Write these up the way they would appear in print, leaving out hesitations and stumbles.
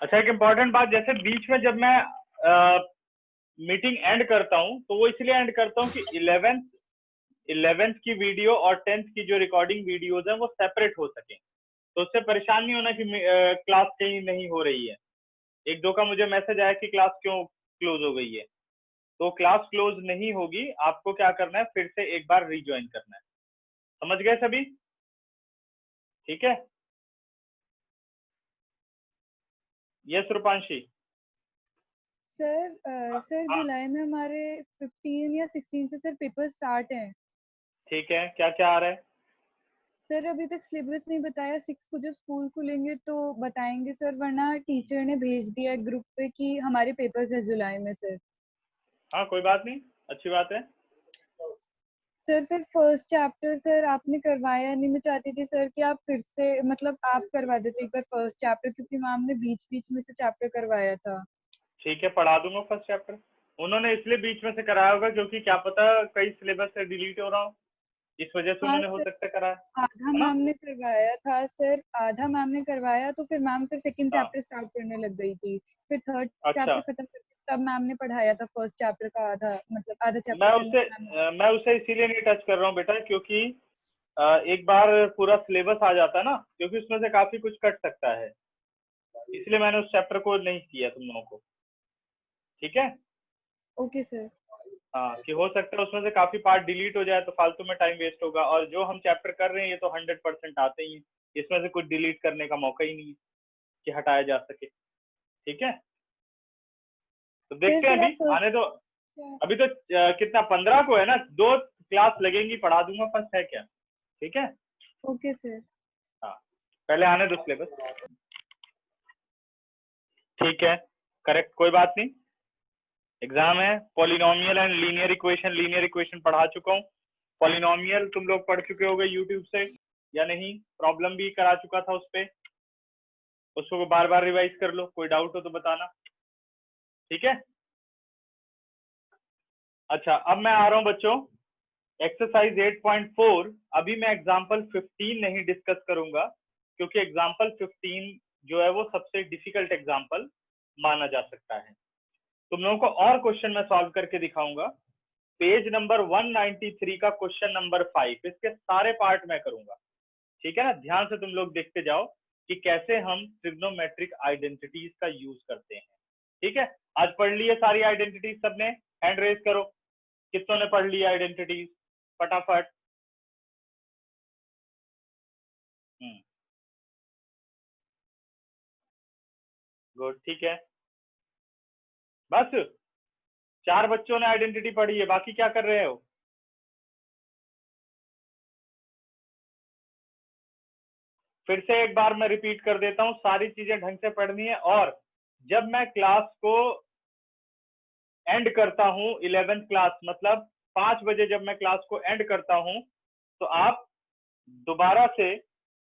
अच्छा, एक इम्पॉर्टेंट बात, जैसे बीच में जब मैं मीटिंग एंड करता हूँ तो वो इसलिए एंड करता हूँ कि 11th की वीडियो और 10th की जो रिकॉर्डिंग वीडियोज है वो सेपरेट हो सके, तो उससे परेशान नहीं होना कि क्लास कहीं नहीं हो रही है। एक दो का मुझे मैसेज आया कि क्लास क्यों क्लोज हो गई है, तो क्लास क्लोज नहीं होगी, आपको क्या करना है, फिर से एक बार रीज्वाइन करना है। समझ गए सभी? ठीक है। यस रूपांशी। सर हाँ जुलाई में हमारे 15 या 16 से सर पेपर स्टार्ट हैं। ठीक है, क्या क्या आ रहा है? सर अभी तक सिलेबस नहीं बताया, 6 को जब स्कूल खुलेंगे तो बताएंगे सर, वरना टीचर ने भेज दिया है ग्रुप पे कि हमारे पेपर्स है जुलाई में सर। हाँ कोई बात नहीं, अच्छी बात है। सर फिर फर्स्ट चैप्टर सर आपने करवाया नहीं, मैं चाहती थी सर कि आप फिर से मतलब आप करवा देते एक बार फर्स्ट चैप्टर, क्योंकि मैम ने बीच बीच में से चैप्टर करवाया था। ठीक है, पढ़ा दूंगा फर्स्ट चैप्टर। उन्होंने इसलिए बीच में से कराया होगा क्योंकि क्या पता कई सिलेबस से डिलीट हो रहा हो, इस वजह से हाँ उन्होंने हो सर, सकता है कराया, आधा है ना? मैम ने करवाया था सर, आधा मैम ने करवाया तो फिर मैम फिर सेकंड हाँ। चैप्टर स्टार्ट करने लग गई थी, फिर थर्ड अच्छा, चैप्टर खत्म करके तब मैम ने पढ़ाया था फर्स्ट चैप्टर का आधा, मतलब आधा चैप्टर फिर मैम ने। मैं उसे इसीलिए नहीं टच कर रहा हूँ बेटा, क्योंकि एक बार पूरा सिलेबस आ जाता है ना, क्योंकि उसमें से काफी कुछ कट सकता है, इसलिए मैंने उस चैप्टर को नहीं किया तुम लोगों को। ठीक है। Okay sir. हाँ, कि हो सकता है उसमें से काफी पार्ट डिलीट हो जाए तो फालतू में टाइम वेस्ट होगा, और जो हम चैप्टर कर रहे हैं ये तो 100% आते ही हैं, इसमें से कुछ डिलीट करने का मौका ही नहीं है कि हटाया जा सके। ठीक है, तो सर देखते हैं, फिर अभी आप आने फर्स्ट। दो। अभी तो कितना 15 को है ना, 2 क्लास लगेंगी, पढ़ा दूंगा, फर्स्ट है क्या? ठीक है। Okay sir. हाँ, पहले आने दो सिलेबस। ठीक है, करेक्ट, कोई बात नहीं, एग्जाम है। पॉलिनोमियल एंड लीनियर इक्वेशन पढ़ा चुका हूँ। पॉलिनोमियल तुम लोग पढ़ चुके होगे यूट्यूब से या नहीं? प्रॉब्लम भी करा चुका था उस पे, उसको बार बार रिवाइज कर लो, कोई डाउट हो तो बताना। ठीक है। अच्छा, अब मैं आ रहा हूँ बच्चों एक्सरसाइज 8.4। अभी मैं एग्जाम्पल 15 नहीं डिस्कस करूंगा, क्योंकि एग्जाम्पल 15 जो है वो सबसे डिफिकल्ट एग्जाम्पल माना जा सकता है। तुम लोगों को और क्वेश्चन मैं सॉल्व करके दिखाऊंगा। पेज नंबर 193 का क्वेश्चन नंबर 5, इसके सारे पार्ट मैं करूंगा। ठीक है ना, ध्यान से तुम लोग देखते जाओ कि कैसे हम ट्रिग्नोमेट्रिक आइडेंटिटीज का यूज करते हैं। ठीक है, आज पढ़ लिए सारी आइडेंटिटीज सबने? हैंड रेज करो, कितनों ने पढ़ लिया आइडेंटिटीज फटाफट। गुड, ठीक है। बस 4 बच्चों ने आइडेंटिटी पढ़ी है, बाकी क्या कर रहे हो? फिर से एक बार मैं रिपीट कर देता हूँ, सारी चीजें ढंग से पढ़नी है, और जब मैं क्लास को एंड करता हूँ 11th क्लास, मतलब 5 बजे जब मैं क्लास को एंड करता हूँ, तो आप दोबारा से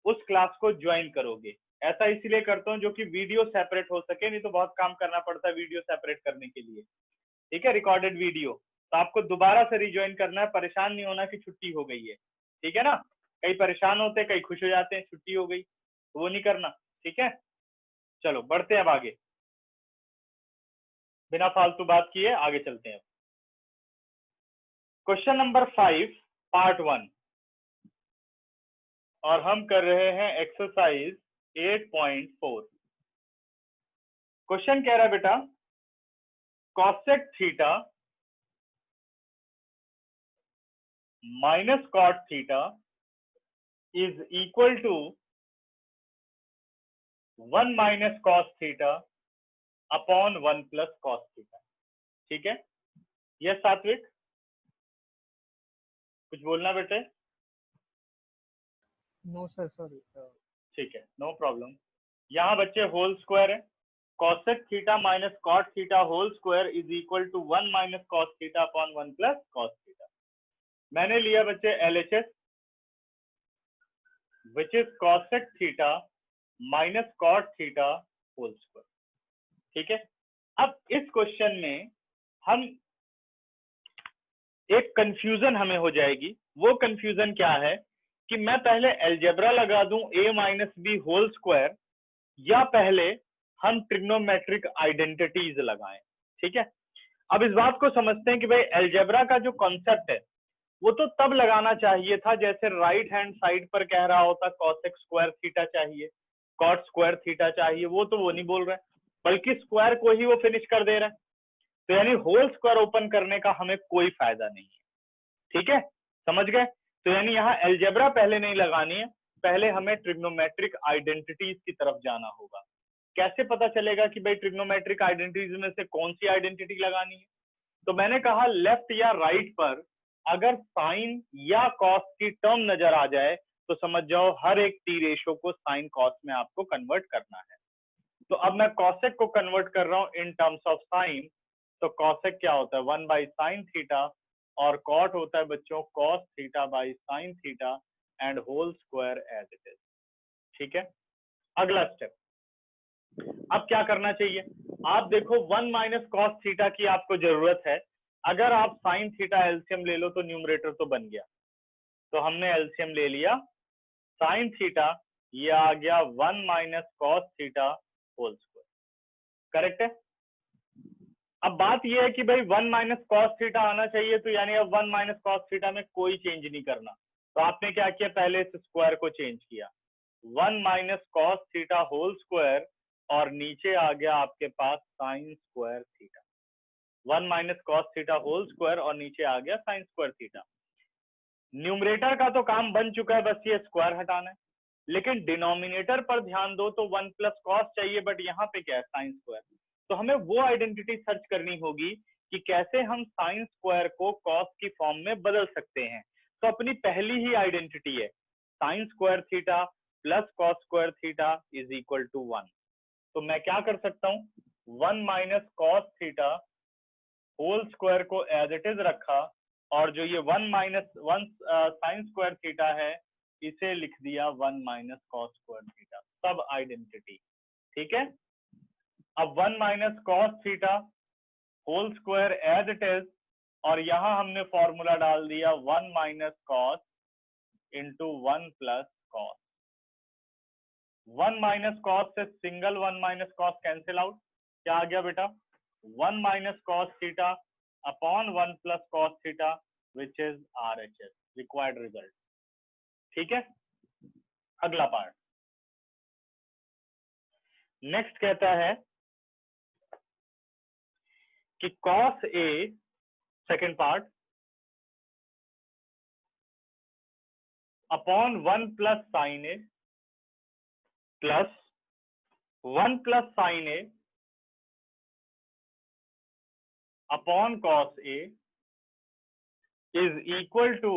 उस क्लास को ज्वाइन करोगे। ऐसा इसलिए करता हूँ जो कि वीडियो सेपरेट हो सके, नहीं तो बहुत काम करना पड़ता है वीडियो सेपरेट करने के लिए। ठीक है, रिकॉर्डेड वीडियो, तो आपको दोबारा से रिज्वाइन करना है, परेशान नहीं होना कि छुट्टी हो गई है। ठीक है ना, कई परेशान होते हैं, कई खुश हो जाते हैं छुट्टी हो गई, तो वो नहीं करना। ठीक है, चलो बढ़ते हैं अब आगे, बिना फालतू बात किए आगे चलते हैं। क्वेश्चन नंबर 5 पार्ट 1, और हम कर रहे हैं एक्सरसाइज 8.4। क्वेश्चन कह रहा है बेटा, cosec theta minus cot theta is equal to 1 minus cos theta upon 1 plus cos theta. ठीक है, यह सात्विक, कुछ बोलना बेटे? No sir, sorry. ठीक है, नो प्रॉब्लम। यहाँ बच्चे होल स्क्वायर है, cosec theta minus cot theta whole square is equal to 1 minus cos theta upon 1 plus cos theta. मैंने लिया बच्चे LHS, which is cosec theta minus cot theta whole square. ठीक है, अब इस क्वेश्चन में हम एक कंफ्यूजन हमें हो जाएगी। वो कंफ्यूजन क्या है कि मैं पहले अलजेब्रा लगा दूं a minus B whole square, या पहले हम ट्रिग्नोमेट्रिक आइडेंटिटीज लगाएं। ठीक है, अब इस बात को समझते हैं कि भाई अलजेब्रा का जो कॉन्सेप्ट है वो तो तब लगाना चाहिए था जैसे राइट हैंड साइड पर कह रहा होता cosec स्क्वायर थीटा चाहिए, cot स्क्वायर थीटा चाहिए, वो तो वो नहीं बोल रहा है, बल्कि स्क्वायर को ही वो फिनिश कर दे रहा है। तो यानी होल स्क्वायर ओपन करने का हमें कोई फायदा नहीं है। ठीक है, समझ गए? तो यानी यहाँ अलजेब्रा पहले नहीं लगानी है, पहले हमें ट्रिग्नोमेट्रिक आइडेंटिटीज की तरफ जाना होगा। कैसे पता चलेगा कि भाई ट्रिग्नोमेट्रिक आइडेंटिटीज में से कौन सी आइडेंटिटी लगानी है? तो मैंने कहा लेफ्ट या राइट पर अगर साइन या कॉस की टर्म नजर आ जाए तो समझ जाओ हर एक टी रेशो को साइन कॉस में आपको कन्वर्ट करना है। तो अब मैं कॉसेक को कन्वर्ट कर रहा हूं इन टर्म्स ऑफ साइन, तो कॉसेक क्या होता है 1 बाई साइन थीटा, और कॉट होता है बच्चों cos theta by sine theta and whole square as it is. ठीक है, अगला स्टेप अब क्या करना चाहिए? आप देखो 1 माइनस कॉस थीटा की आपको जरूरत है। अगर आप साइन थीटा एलसीएम ले लो तो न्यूमरेटर तो बन गया, तो हमने एलसीएम ले लिया साइन थीटा, ये आ गया 1 minus cos theta whole square. Correct है? अब बात ये है कि भाई 1 माइनस कॉस थीटा आना चाहिए, तो यानी अब 1 माइनस कॉस थीटा में कोई चेंज नहीं करना। तो आपने क्या किया, पहले इस स्क्वायर को चेंज किया 1 minus cos theta whole square, और नीचे आ गया आपके पास sine square theta. 1 minus cos theta whole square और नीचे आ गया साइन स्क्वायर थीटा। न्यूमरेटर का तो काम बन चुका है, बस ये स्क्वायर हटाना है। लेकिन डिनोमिनेटर पर ध्यान दो तो 1 प्लस कॉस चाहिए, बट यहाँ पे क्या है साइन स्क्वायर। तो हमें वो आइडेंटिटी सर्च करनी होगी कि कैसे हम साइन स्क्वायर को कॉस की फॉर्म में बदल सकते हैं। तो अपनी पहली ही आइडेंटिटी है sine square theta plus cos square theta is equal to 1। तो मैं क्या कर सकता हूं 1 minus cos theta whole square को एज इट इज रखा, और जो ये 1 माइनस 1 साइन स्क्वायर थीटा है इसे लिख दिया 1 माइनस कॉस स्क्वायर थीटा, सब आइडेंटिटी। ठीक है, अब 1 minus cos theta whole square as it is, और यहां हमने फॉर्मूला डाल दिया 1 minus cos into 1 plus cos. 1 minus cos से single 1 minus cos cancel out, क्या आ गया बेटा 1 minus cos theta upon 1 plus cos theta which is RHS, required result. ठीक है, अगला पार्ट नेक्स्ट कहता है कि cos A, second part, upon 1 plus sine A plus 1 plus sine A upon cos A is equal to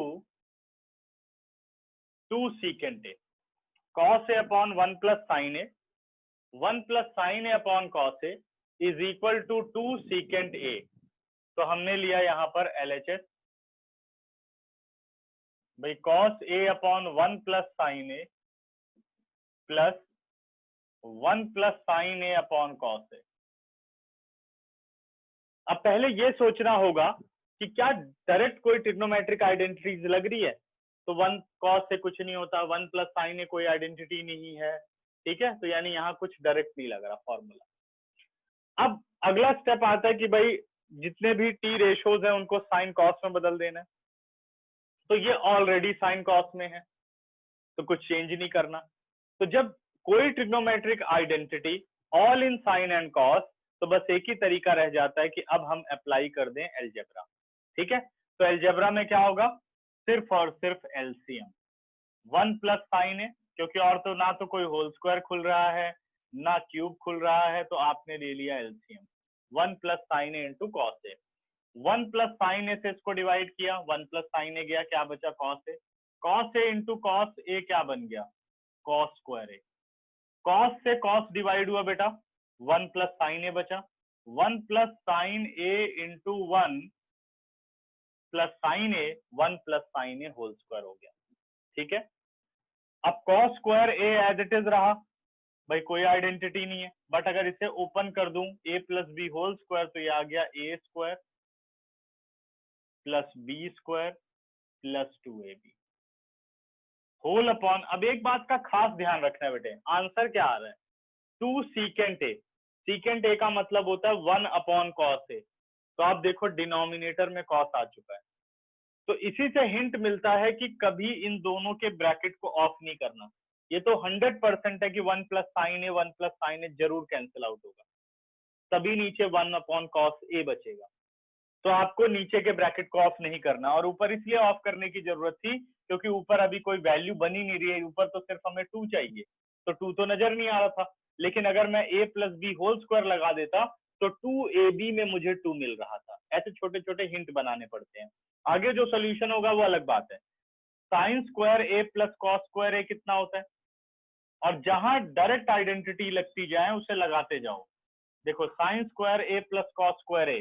2 secant A। cos A upon 1 plus sine A, 1 plus sine A upon cos A is equal to 2 secant A। तो हमने लिया यहां पर LHS, भाई cos A upon 1 plus sine A plus 1 plus sine A upon cos A। अब पहले ये सोचना होगा कि क्या डायरेक्ट कोई ट्रिग्नोमेट्रिक आइडेंटिटीज लग रही है, तो 1 कॉस से कुछ नहीं होता, 1 प्लस साइन ए कोई आइडेंटिटी नहीं है। ठीक है, तो यानी यहाँ कुछ डायरेक्ट नहीं लग रहा फॉर्मूला। अब अगला स्टेप आता है कि भाई जितने भी टी रेशोज हैं उनको साइन कॉस में बदल देना है, तो ये ऑलरेडी साइन कॉस में है तो कुछ चेंज नहीं करना। तो जब कोई trigonometric identity all in sine and cos, तो बस एक ही तरीका रह जाता है कि अब हम अप्लाई कर दें अलजेब्रा। ठीक है, तो अलजेब्रा में क्या होगा, सिर्फ और सिर्फ एलसीएम 1 प्लस साइन है, क्योंकि और तो ना तो कोई होल स्क्वायर खुल रहा है ना क्यूब खुल रहा है, तो आपने ले लिया LCM 1 plus sine A into cos A. 1 plus sine A से इसको डिवाइड किया, 1 प्लस साइन ए गया, क्या बचा cos A. Cos A into cos A क्या बन गया कॉस स्क्वायर ए। कॉस से कॉस डिवाइड हुआ बेटा, 1 प्लस साइन ए बचा, 1 plus sine A into 1 plus sine A, 1 plus sine A whole square हो गया। ठीक है, अब cos square A as it is रहा, भाई कोई आइडेंटिटी नहीं है, बट अगर इसे ओपन कर दूं a plus B whole square, तो ये आ गया a square plus B square plus 2ab whole upon. अब एक बात का खास ध्यान रखना है बेटे, आंसर क्या आ रहा है 2 सीकेंट ए, सीकेंट ए का मतलब होता है 1 अपॉन कॉस ए। तो आप देखो डिनोमिनेटर में कॉस आ चुका है, तो इसी से हिंट मिलता है कि कभी इन दोनों के ब्रैकेट को ऑफ नहीं करना। ये तो 100% है कि 1 plus sine A 1 plus sine ए जरूर कैंसिल आउट होगा, तभी नीचे 1 अपॉन कॉस ए बचेगा। तो आपको नीचे के ब्रैकेट को ऑफ नहीं करना, और ऊपर इसलिए ऑफ करने की जरूरत थी क्योंकि ऊपर अभी कोई वैल्यू बनी नहीं रही है, ऊपर तो सिर्फ हमें 2 चाहिए, तो 2 तो नजर नहीं आ रहा था। लेकिन अगर मैं a plus B whole square लगा देता तो 2ab में मुझे 2 मिल रहा था। ऐसे छोटे छोटे हिंट बनाने पड़ते हैं, आगे जो सोल्यूशन होगा वो अलग बात है। Sine square A plus cos square A कितना होता है, और जहां डायरेक्ट आइडेंटिटी लगती जाए उसे लगाते जाओ। देखो sign square A plus cos square A,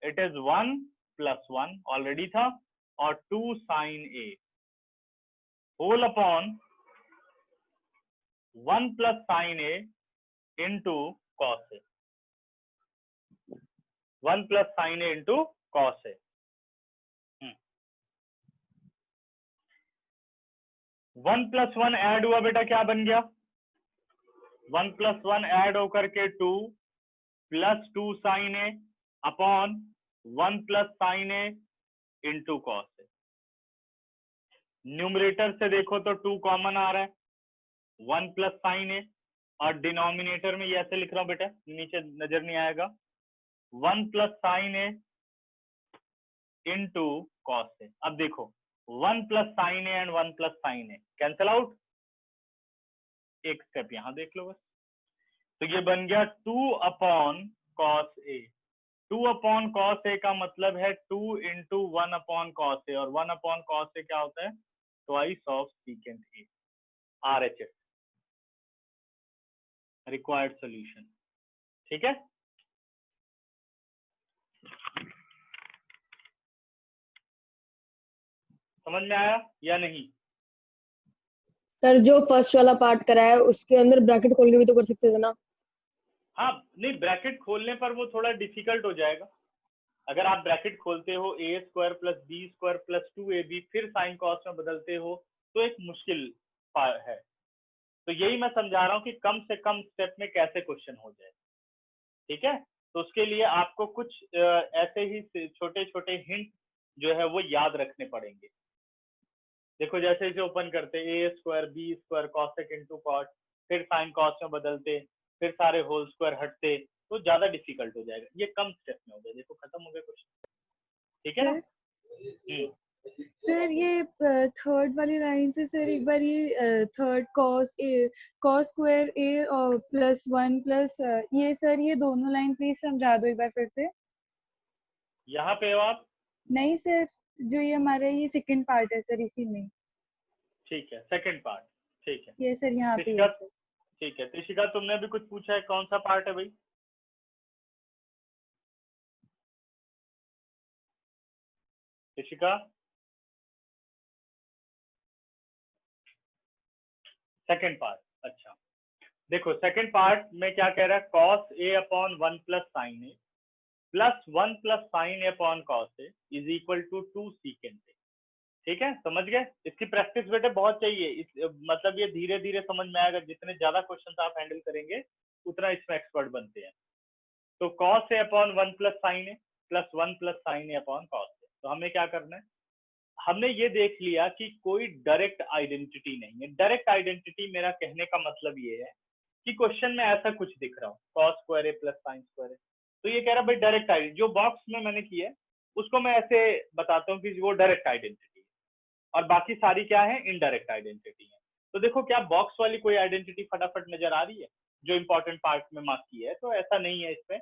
it is 1 plus 1 already था, और 2 sine A whole upon 1 plus sine A into cos A, 1 plus sine A into cos A. 1 plus 1 add हुआ बेटा, क्या बन गया? 1 प्लस 1 ऐड होकर के 2 plus 2 sine A upon 1 plus sine A into cos A. Numerator से देखो तो 2 कॉमन आ रहा है, 1 प्लस साइन ए, और डिनोमिनेटर में ये ऐसे लिख रहा हूं बेटा, नीचे नजर नहीं आएगा, 1 plus sine A into cos ए। अब देखो 1 plus sine A and 1 plus sine A cancel out, एक स्टेप यहां देख लो बस। तो ये बन गया 2 अपॉन कॉस ए। 2 अपॉन कॉस ए का मतलब है 2 इंटू 1 अपॉन कॉस ए, और 1 अपॉन कॉस ए क्या होता है? Twice of secant A. RHS required solution, ठीक है। समझ में आया या नहीं? सर जो फर्स्ट वाला पार्ट कराया है उसके अंदर ब्रैकेट खोल के भी तो कर सकते थे ना। हाँ नहीं, ब्रैकेट खोलने पर वो थोड़ा डिफिकल्ट हो जाएगा। अगर आप ब्रैकेट खोलते हो A square plus B square plus 2ab फिर साइन कॉस में बदलते हो तो एक मुश्किल है। तो यही मैं समझा रहा हूँ कि कम से कम स्टेप में कैसे क्वेश्चन हो जाए, ठीक है। तो उसके लिए आपको कुछ ऐसे ही छोटे छोटे हिंट जो है वो याद रखने पड़ेंगे। देखो जैसे इसे ओपन करते A square B square cosec into cot, फिर साइन कॉस में बदलते, फिर सारे होल स्क्वायर हटते, तो ज्यादा डिफिकल्ट हो जाएगा। ये कम स्टेप में हो जाए, देखो खत्म हो गया क्वेश्चन, ठीक है ना। सर ये थर्ड वाली लाइन से सर एक बार ये थर्ड कॉस स्क्वायर ए और प्लस 1 प्लस ये सर ये दोनों लाइन प्लीज समझा दो एक बार फिर से। यहाँ पे हो आप? नहीं सर, जो ये हमारा ये सेकंड पार्ट है सर, इसी में। ठीक है, सेकंड पार्ट, ठीक है। ये सर यहाँ पे त्रिशिका, है सर। ठीक है। त्रिशिका तुमने भी कुछ पूछा है, कौन सा पार्ट है भाई? त्रिशिका, सेकंड पार्ट, अच्छा। देखो सेकंड पार्ट में क्या कह रहा है, cos A upon 1 plus sine A plus 1 plus sine A upon cos A is equal to 2 secant A. ठीक है, समझ गए? इसकी प्रैक्टिस बेटे बहुत चाहिए, मतलब ये धीरे धीरे समझ में आएगा। जितने ज्यादा क्वेश्चन आप हैंडल करेंगे उतना इसमें एक्सपर्ट बनते हैं। तो cos A upon 1 plus sine A plus 1 plus sine A upon cos A. तो हमें क्या करना है, हमने ये देख लिया कि कोई डायरेक्ट आइडेंटिटी नहीं है। डायरेक्ट आइडेंटिटी मेरा कहने का मतलब ये है कि क्वेश्चन में ऐसा कुछ दिख रहा हो, cos square A plus sine square ए, तो ये कह रहा भाई डायरेक्ट आइडेंटिटी। जो बॉक्स में मैंने किया है उसको मैं ऐसे बताता हूँ कि वो डायरेक्ट आइडेंटिटी है, और बाकी सारी क्या है, इनडायरेक्ट आइडेंटिटी है। तो देखो क्या बॉक्स वाली कोई आइडेंटिटी फटाफट नजर आ रही है जो इंपॉर्टेंट पार्ट में मार्क की है? तो ऐसा नहीं है इसमें।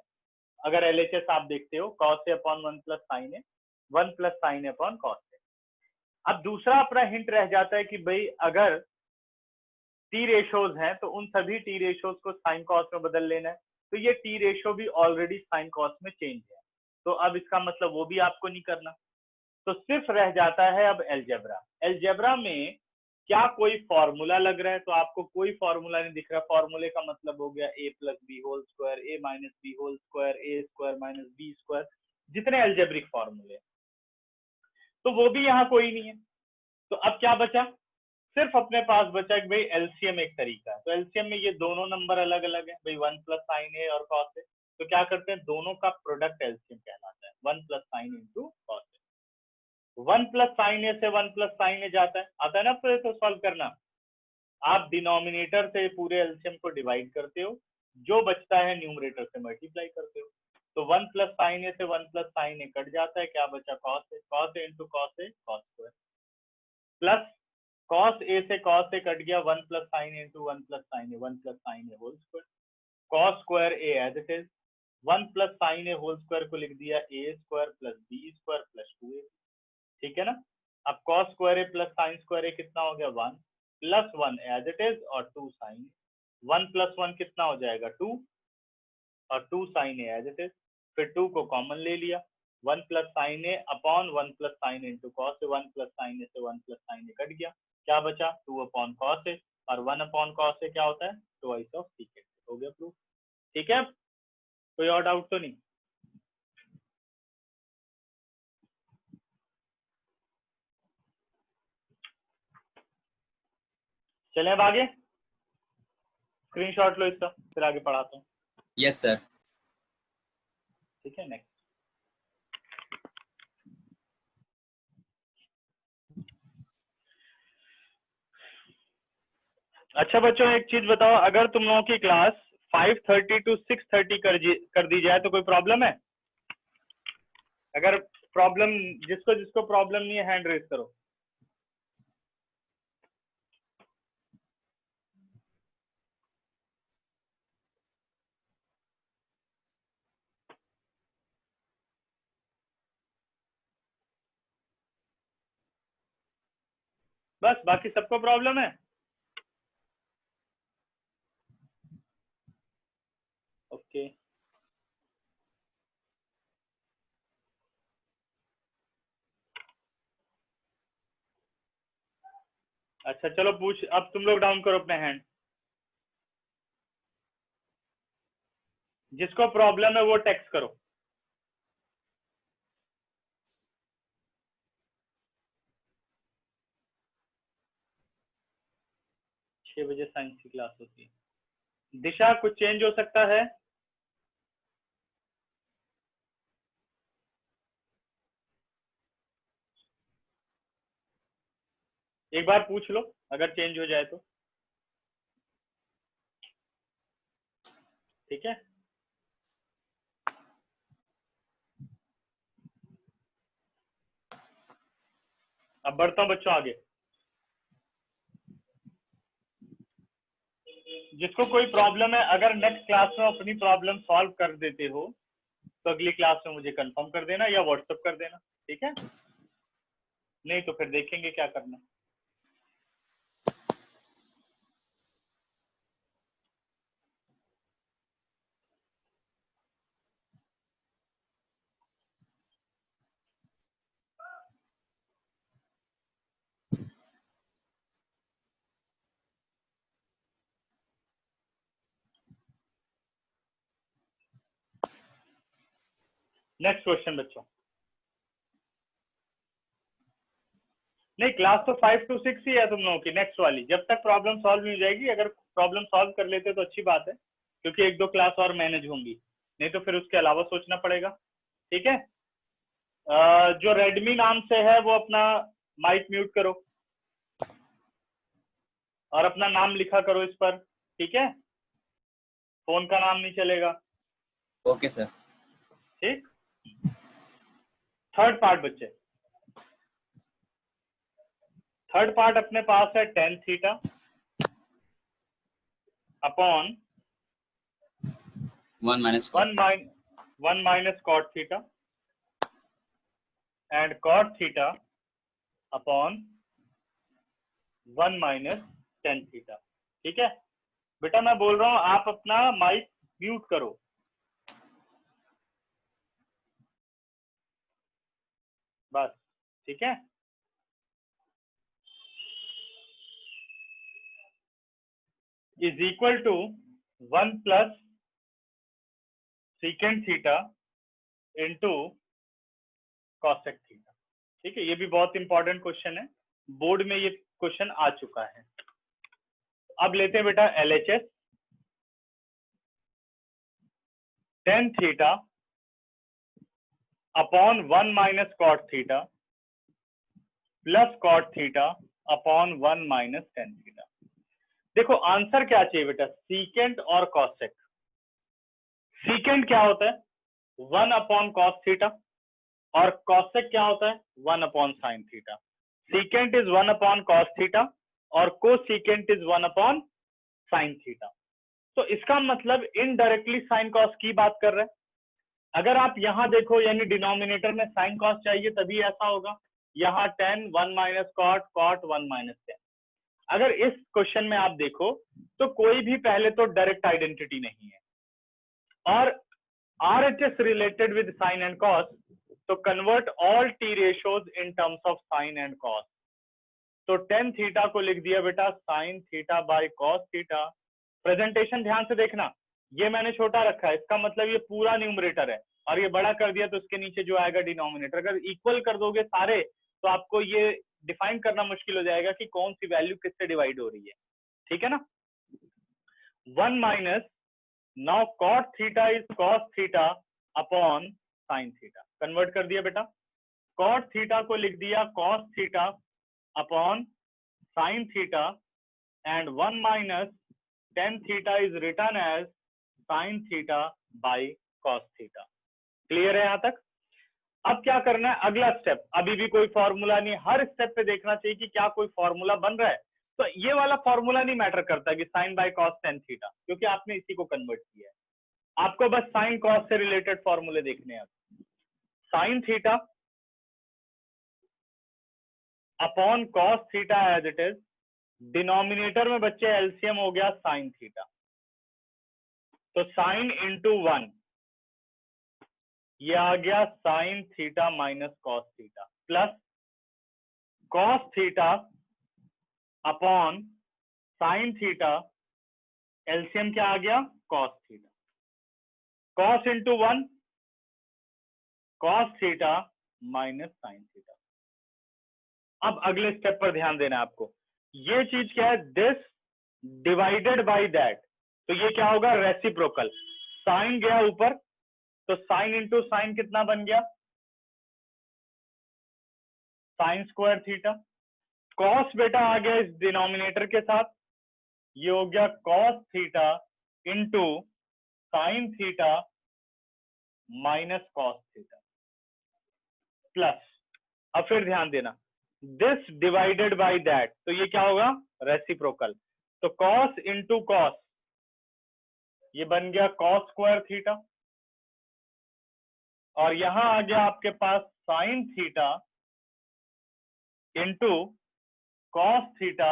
अगर LHS आप देखते हो, cos A upon 1 plus sine A, 1 plus sine A upon cos ए। अब दूसरा अपना हिंट रह जाता है कि भाई अगर टी रेशोज हैं तो उन सभी टी रेशोज को साइन कॉस में बदल लेना है। तो ये टी रेशो भी ऑलरेडी साइन कॉस में चेंज है, तो अब इसका मतलब वो भी आपको नहीं करना। तो सिर्फ रह जाता है अब एलजेब्रा। एलजेब्रा में क्या कोई फॉर्मूला लग रहा है? तो आपको कोई फॉर्मूला नहीं दिख रहा। फॉर्मूले का मतलब हो गया ए प्लस बी होल स्क्वायर, ए माइनस बी होल स्क्वायर, ए स्क्वायर माइनस बी स्क्वायर, जितने एल्जेब्रिक फॉर्मूले, तो वो भी यहाँ कोई नहीं है। तो अब क्या बचा, सिर्फ अपने पास बचा कि भाई एलसीएम एक तरीका है। तो एलसीएम में ये दोनों नंबर अलग अलग है भाई, 1 प्लस साइन ए और कॉस ए। तो क्या करते हैं, दोनों का प्रोडक्ट एलसीएम कहलाता है, 1 plus sine into cos A. 1 plus sine A से 1 प्लस साइन ए जाता है, आता है ना। तो सॉल्व करना, आप डिनोमिनेटर से पूरे एलसीएम को डिवाइड करते हो, जो बचता है न्यूमरेटर से मल्टीप्लाई करते हो। तो 1 प्लस साइन ए से 1 प्लस साइन ए कट जाता है, क्या बचा, cos A. Cos A into cos A, cos square, plus cos A से कॉस ए कट गया, 1 plus sine into 1 plus sine A, 1 plus sine A whole square. Cos square A as it is, 1 plus sine A whole square को लिख दिया A square plus B square plus 2a, ठीक है ना। अब cos square A plus sine square A कितना हो गया, 1 प्लस 1 एज इट इज, और 2 साइन, 1 प्लस 1 कितना हो जाएगा, 2, और 2 sine A as it is. फिर 2 को कॉमन ले लिया, 1 plus sine A upon 1 plus sine into cos A, 1 plus sine A से 1 प्लस साइन ए कट गया, क्या बचा, 2 अपॉन कॉस ए, और 1 अपॉन कॉस ए क्या होता है, ट्वाइस ऑफ सीकेंट। हो गया प्रूफ, ठीक है। कोई और डाउट तो नहीं। चले अब आगे, स्क्रीनशॉट लो इसका, फिर आगे पढ़ाता हूँ। Yes sir. ठीक है, नेक्स्ट। अच्छा बच्चों, एक चीज बताओ, अगर तुम लोगों की क्लास 5:30 to 6:30 कर दी जाए तो कोई प्रॉब्लम है? अगर प्रॉब्लम, जिसको जिसको प्रॉब्लम नहीं है हैंड रेज करो। बस, बाकी सबको प्रॉब्लम है? ओके, अच्छा चलो पूछ, अब तुम लोग डाउन करो अपने हैंड। जिसको प्रॉब्लम है वो टेक्स्ट करो। छह बजे साइंस की क्लास होती है। दिशा, कुछ चेंज हो सकता है? एक बार पूछ लो, अगर चेंज हो जाए तो। ठीक है, अब बढ़ता हूं बच्चों आगे। जिसको कोई प्रॉब्लम है, अगर नेक्स्ट क्लास में अपनी प्रॉब्लम सॉल्व कर देते हो तो अगली क्लास में मुझे कंफर्म कर देना या व्हाट्सएप कर देना, ठीक है। नहीं तो फिर देखेंगे क्या करना। नेक्स्ट क्वेश्चन बच्चों। नहीं, क्लास तो 5 to 6 ही है तुम लोगों की, नेक्स्ट वाली, जब तक प्रॉब्लम सॉल्व नहीं हो जाएगी। अगर प्रॉब्लम सॉल्व कर लेते तो अच्छी बात है, क्योंकि 1-2 क्लास और मैनेज होंगी, नहीं तो फिर उसके अलावा सोचना पड़ेगा, ठीक है। जो रेडमी नाम से है वो अपना माइक म्यूट करो और अपना नाम लिखा करो इस पर, ठीक है। फोन का नाम नहीं चलेगा। Okay sir. ठीक, थर्ड पार्ट बच्चे, थर्ड पार्ट अपने पास है tan theta upon 1 minus cot theta and cot theta upon 1 minus tan theta, ठीक है। बेटा मैं बोल रहा हूं, आप अपना माइक म्यूट करो। बस, ठीक है। Is equal to 1 plus secant theta into cosec theta, ठीक है। ये भी बहुत इंपॉर्टेंट क्वेश्चन है, बोर्ड में ये क्वेश्चन आ चुका है। अब लेते हैं बेटा LHS। tan theta upon 1 minus cot theta plus cot theta upon 1 minus tan theta. देखो आंसर क्या चाहिए बेटा, सीकेंट और कॉसेक। सीकेंट क्या होता है 1 अपॉन कॉस थीटा और कॉसेक क्या होता है 1 upon sine theta. Secant is 1 upon cos theta और cosecant is 1 upon sine theta. तो इसका मतलब इनडायरेक्टली साइन कॉस की बात कर रहे हैं। अगर आप यहां देखो यानी डिनोमिनेटर में साइन कॉस चाहिए तभी ऐसा होगा। यहाँ tan 1 minus cot, cot 1 minus tan। अगर इस क्वेश्चन में आप देखो तो कोई भी पहले तो डायरेक्ट आइडेंटिटी नहीं है और RHS related with sine and cos, तो convert all T ratios in terms of sine and cos. तो tan थीटा को लिख दिया बेटा sine theta by cos theta. Presentation ध्यान से देखना, ये मैंने छोटा रखा है, इसका मतलब ये पूरा न्यूमरेटर है और ये बड़ा कर दिया तो इसके नीचे जो आएगा डिनोमिनेटर। अगर इक्वल कर दोगे सारे तो आपको ये डिफाइन करना मुश्किल हो जाएगा कि कौन सी वैल्यू किससे डिवाइड हो रही है, ठीक है ना। 1 minus, now cot theta is cos theta upon sine theta. Convert कर दिया बेटा, कॉट थीटा को लिख दिया cos theta upon sine theta and 1 minus tan theta is written as sine theta by cos theta. Clear है यहां तक। अब क्या करना है अगला स्टेप, अभी भी कोई फॉर्मूला नहीं, हर स्टेप पे देखना चाहिए कि क्या कोई फॉर्मूला बन रहा है। तो ये वाला फॉर्मूला नहीं मैटर करता कि sine by cos tan theta, क्योंकि आपने इसी को कन्वर्ट किया है। आपको बस साइन कॉस से रिलेटेड फॉर्मूले देखने हैं। Sine theta upon cos theta as it is, denominator में बच्चे एलसीएम हो गया साइन थीटा, तो साइन इंटू 1 ये आ गया sine theta minus cos theta plus cos theta upon sine theta, LCM क्या आ गया cos theta, cos into 1 cos theta minus sine theta. अब अगले स्टेप पर ध्यान देना आपको, ये चीज क्या है दिस डिवाइडेड बाय दैट, तो ये क्या होगा रेसिप्रोकल। साइन गया ऊपर तो साइन इंटू साइन कितना बन गया साइन स्क्वायर थीटा, कॉस बेटा आ गया इस डिनोमिनेटर के साथ, ये हो गया cos theta into sine theta minus cos theta plus, अब फिर ध्यान देना दिस डिवाइडेड बाय दैट, तो ये क्या होगा रेसिप्रोकल, तो कॉस इंटू कॉस ये बन गया कॉस स्क्वायर थीटा और यहां आ गया आपके पास sine theta into cos theta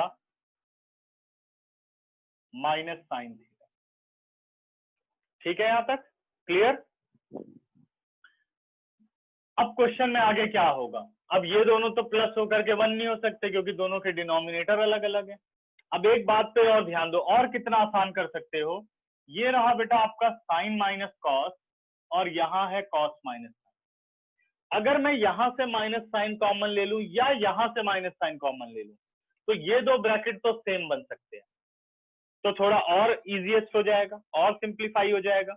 minus sine theta. ठीक है यहां तक क्लियर। अब क्वेश्चन में आगे क्या होगा, अब ये दोनों तो प्लस होकर के 1 नहीं हो सकते क्योंकि दोनों के डिनोमिनेटर अलग अलग है। अब एक बात पे और ध्यान दो, और कितना आसान कर सकते हो, ये रहा बेटा आपका साइन माइनस कॉस और यहाँ है कॉस माइनस साइन। अगर मैं यहां से माइनस साइन कॉमन ले लूं या यहां से माइनस साइन कॉमन ले लूं तो ये दो ब्रैकेट तो सेम बन सकते हैं, तो थोड़ा और इजीएस्ट हो जाएगा और सिंप्लीफाई हो जाएगा।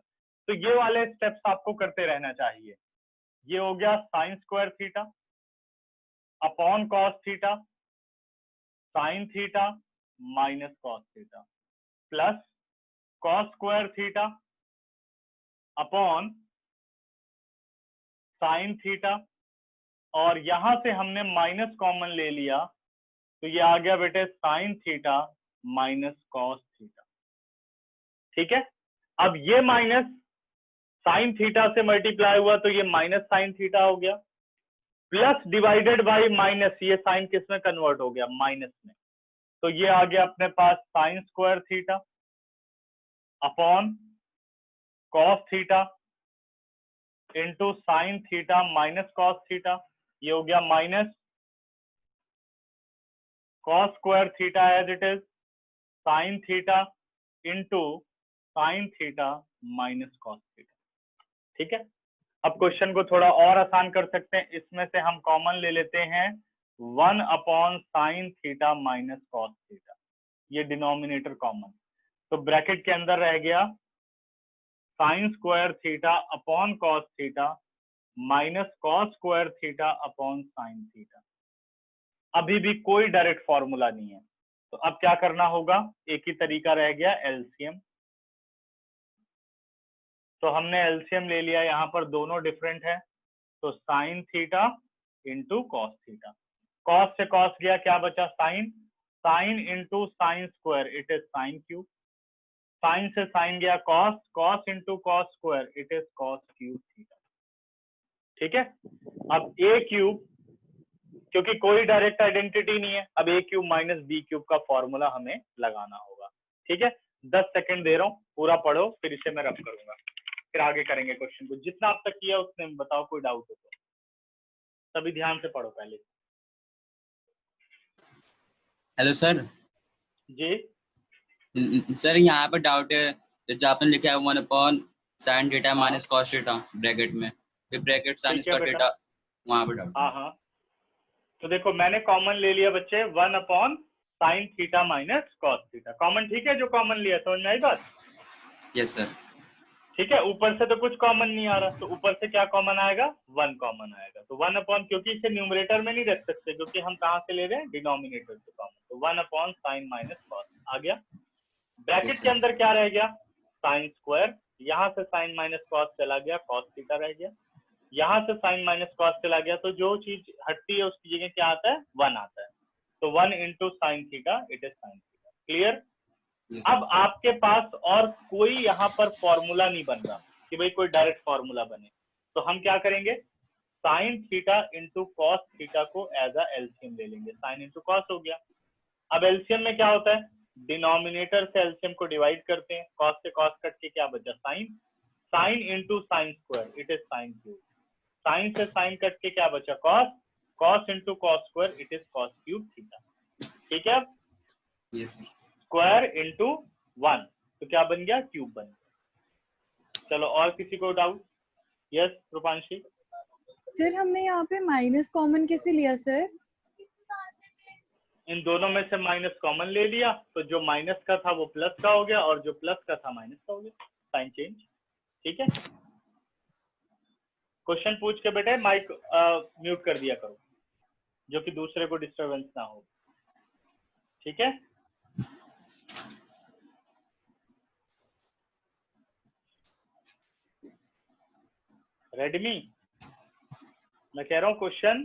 तो ये वाले स्टेप्स आपको करते रहना चाहिए। ये हो गया sign square theta upon cos theta sine theta minus cos theta plus cos square theta upon sine theta और यहां से हमने माइनस कॉमन ले लिया तो ये आ गया बेटे sign theta minus cos theta. ठीक है, अब ये माइनस साइन थीटा से मल्टीप्लाई हुआ तो ये माइनस साइन थीटा हो गया प्लस डिवाइडेड बाय माइनस, ये साइन किस में कन्वर्ट हो गया माइनस में, तो ये आ गया अपने पास sine square theta upon cos theta into sine theta minus cos theta, ये हो गया minus cos square theta as it is sine theta into sine theta minus cos theta. ठीक है, अब क्वेश्चन को थोड़ा और आसान कर सकते हैं, इसमें से हम कॉमन ले लेते हैं 1 upon sine theta minus cos theta, ये डिनोमिनेटर कॉमन, तो ब्रैकेट के अंदर रह गया sign square theta upon cos theta minus cos square theta upon sine theta. अभी भी कोई डायरेक्ट फॉर्मूला नहीं है, तो अब क्या करना होगा, एक ही तरीका रह गया, एलसीएम। तो हमने एलसीएम ले लिया, यहाँ पर दोनों डिफरेंट है, तो sine theta into cos theta, cos से कॉस गया, क्या बचा sine, sine into sine square it is sine cube, sine से साइन गया cos, cos into cos square it is cos cube theta. ठीक है, अब ए क्यूब, क्योंकि कोई डायरेक्ट आइडेंटिटी नहीं है, अब ए क्यूब माइनस बी क्यूब का फॉर्मूला हमें लगाना होगा। ठीक है, 10 सेकंड दे रहा हूँ, पूरा पढ़ो, फिर इसे मैं रब करूंगा, फिर आगे करेंगे क्वेश्चन को। जितना अब तक किया उतने में बताओ, कोई डाउट हो तो। सभी ध्यान से पढ़ो पहले। Hello sir. जी सर यहाँ पर डाउट है, जो आपने लिखा है 1 upon sine theta minus cos theta bracket में, फिर ब्रैकेट साइन ठीक है स्क्वायर बेटा, थीटा, वहाँ पर डाउट। हाँ, तो देखो मैंने कॉमन ले लिया बच्चे, 1 upon sine theta minus cos theta, common. ठीक है, जो कॉमन लिया, समझ में आई बात? Yes sir. ठीक है, ऊपर से तो कुछ कॉमन नहीं आ रहा, तो ऊपर से क्या कॉमन आएगा, 1 कॉमन आएगा, तो 1 अपॉन, क्योंकि इसे न्यूमरेटर में नहीं रख सकते, क्योंकि हम कहाँ से ले रहे हैं, डिनोमिनेटर से कॉमन, तो 1 अपॉन साइन माइनस कॉस आ गया। ब्रैकेट के अंदर क्या रह गया, साइन स्क्वायर, यहाँ से साइन माइनस कॉस चला गया, कॉस थीटा रह गया, यहाँ से साइन माइनस कॉस चला गया, तो जो चीज हटती है उसकी जगह क्या आता है, 1 आता है, तो 1 into sine theta it is sine theta. Clear? अब आपके पास और कोई यहाँ पर फॉर्मूला नहीं बन रहा कि भाई कोई डायरेक्ट फॉर्मूला बने, तो हम क्या करेंगे, sign theta into cos theta को एज अ एलसीएम ले लेंगे, साइन इंटू कॉस हो गया। अब एलसीएम में क्या होता है, डिनोमिनेटर से एलसीएम को डिवाइड करते हैं, कॉस से कॉस कट के क्या बचा, sine, sine into sine square it is sine cube, sine से साइन कट के क्या बचा, cos, cos into cos square it is cos cube theta. ठीक है, स्क्वायर इंटू 1, तो क्या बन गया, क्यूब बन गया। चलो, और किसी को डाउट? यस रूपांशी। सर हमने यहाँ पे माइनस कॉमन कैसे लिया सर? इन दोनों में से माइनस कॉमन ले लिया, तो जो माइनस का था वो प्लस का हो गया, और जो प्लस का था माइनस का हो गया, साइन चेंज। ठीक है, क्वेश्चन पूछ के बेटे माइक म्यूट कर दिया करो, जो कि दूसरे को डिस्टरबेंस ना हो। ठीक है, रेडमी, मैं कह रहा हूँ क्वेश्चन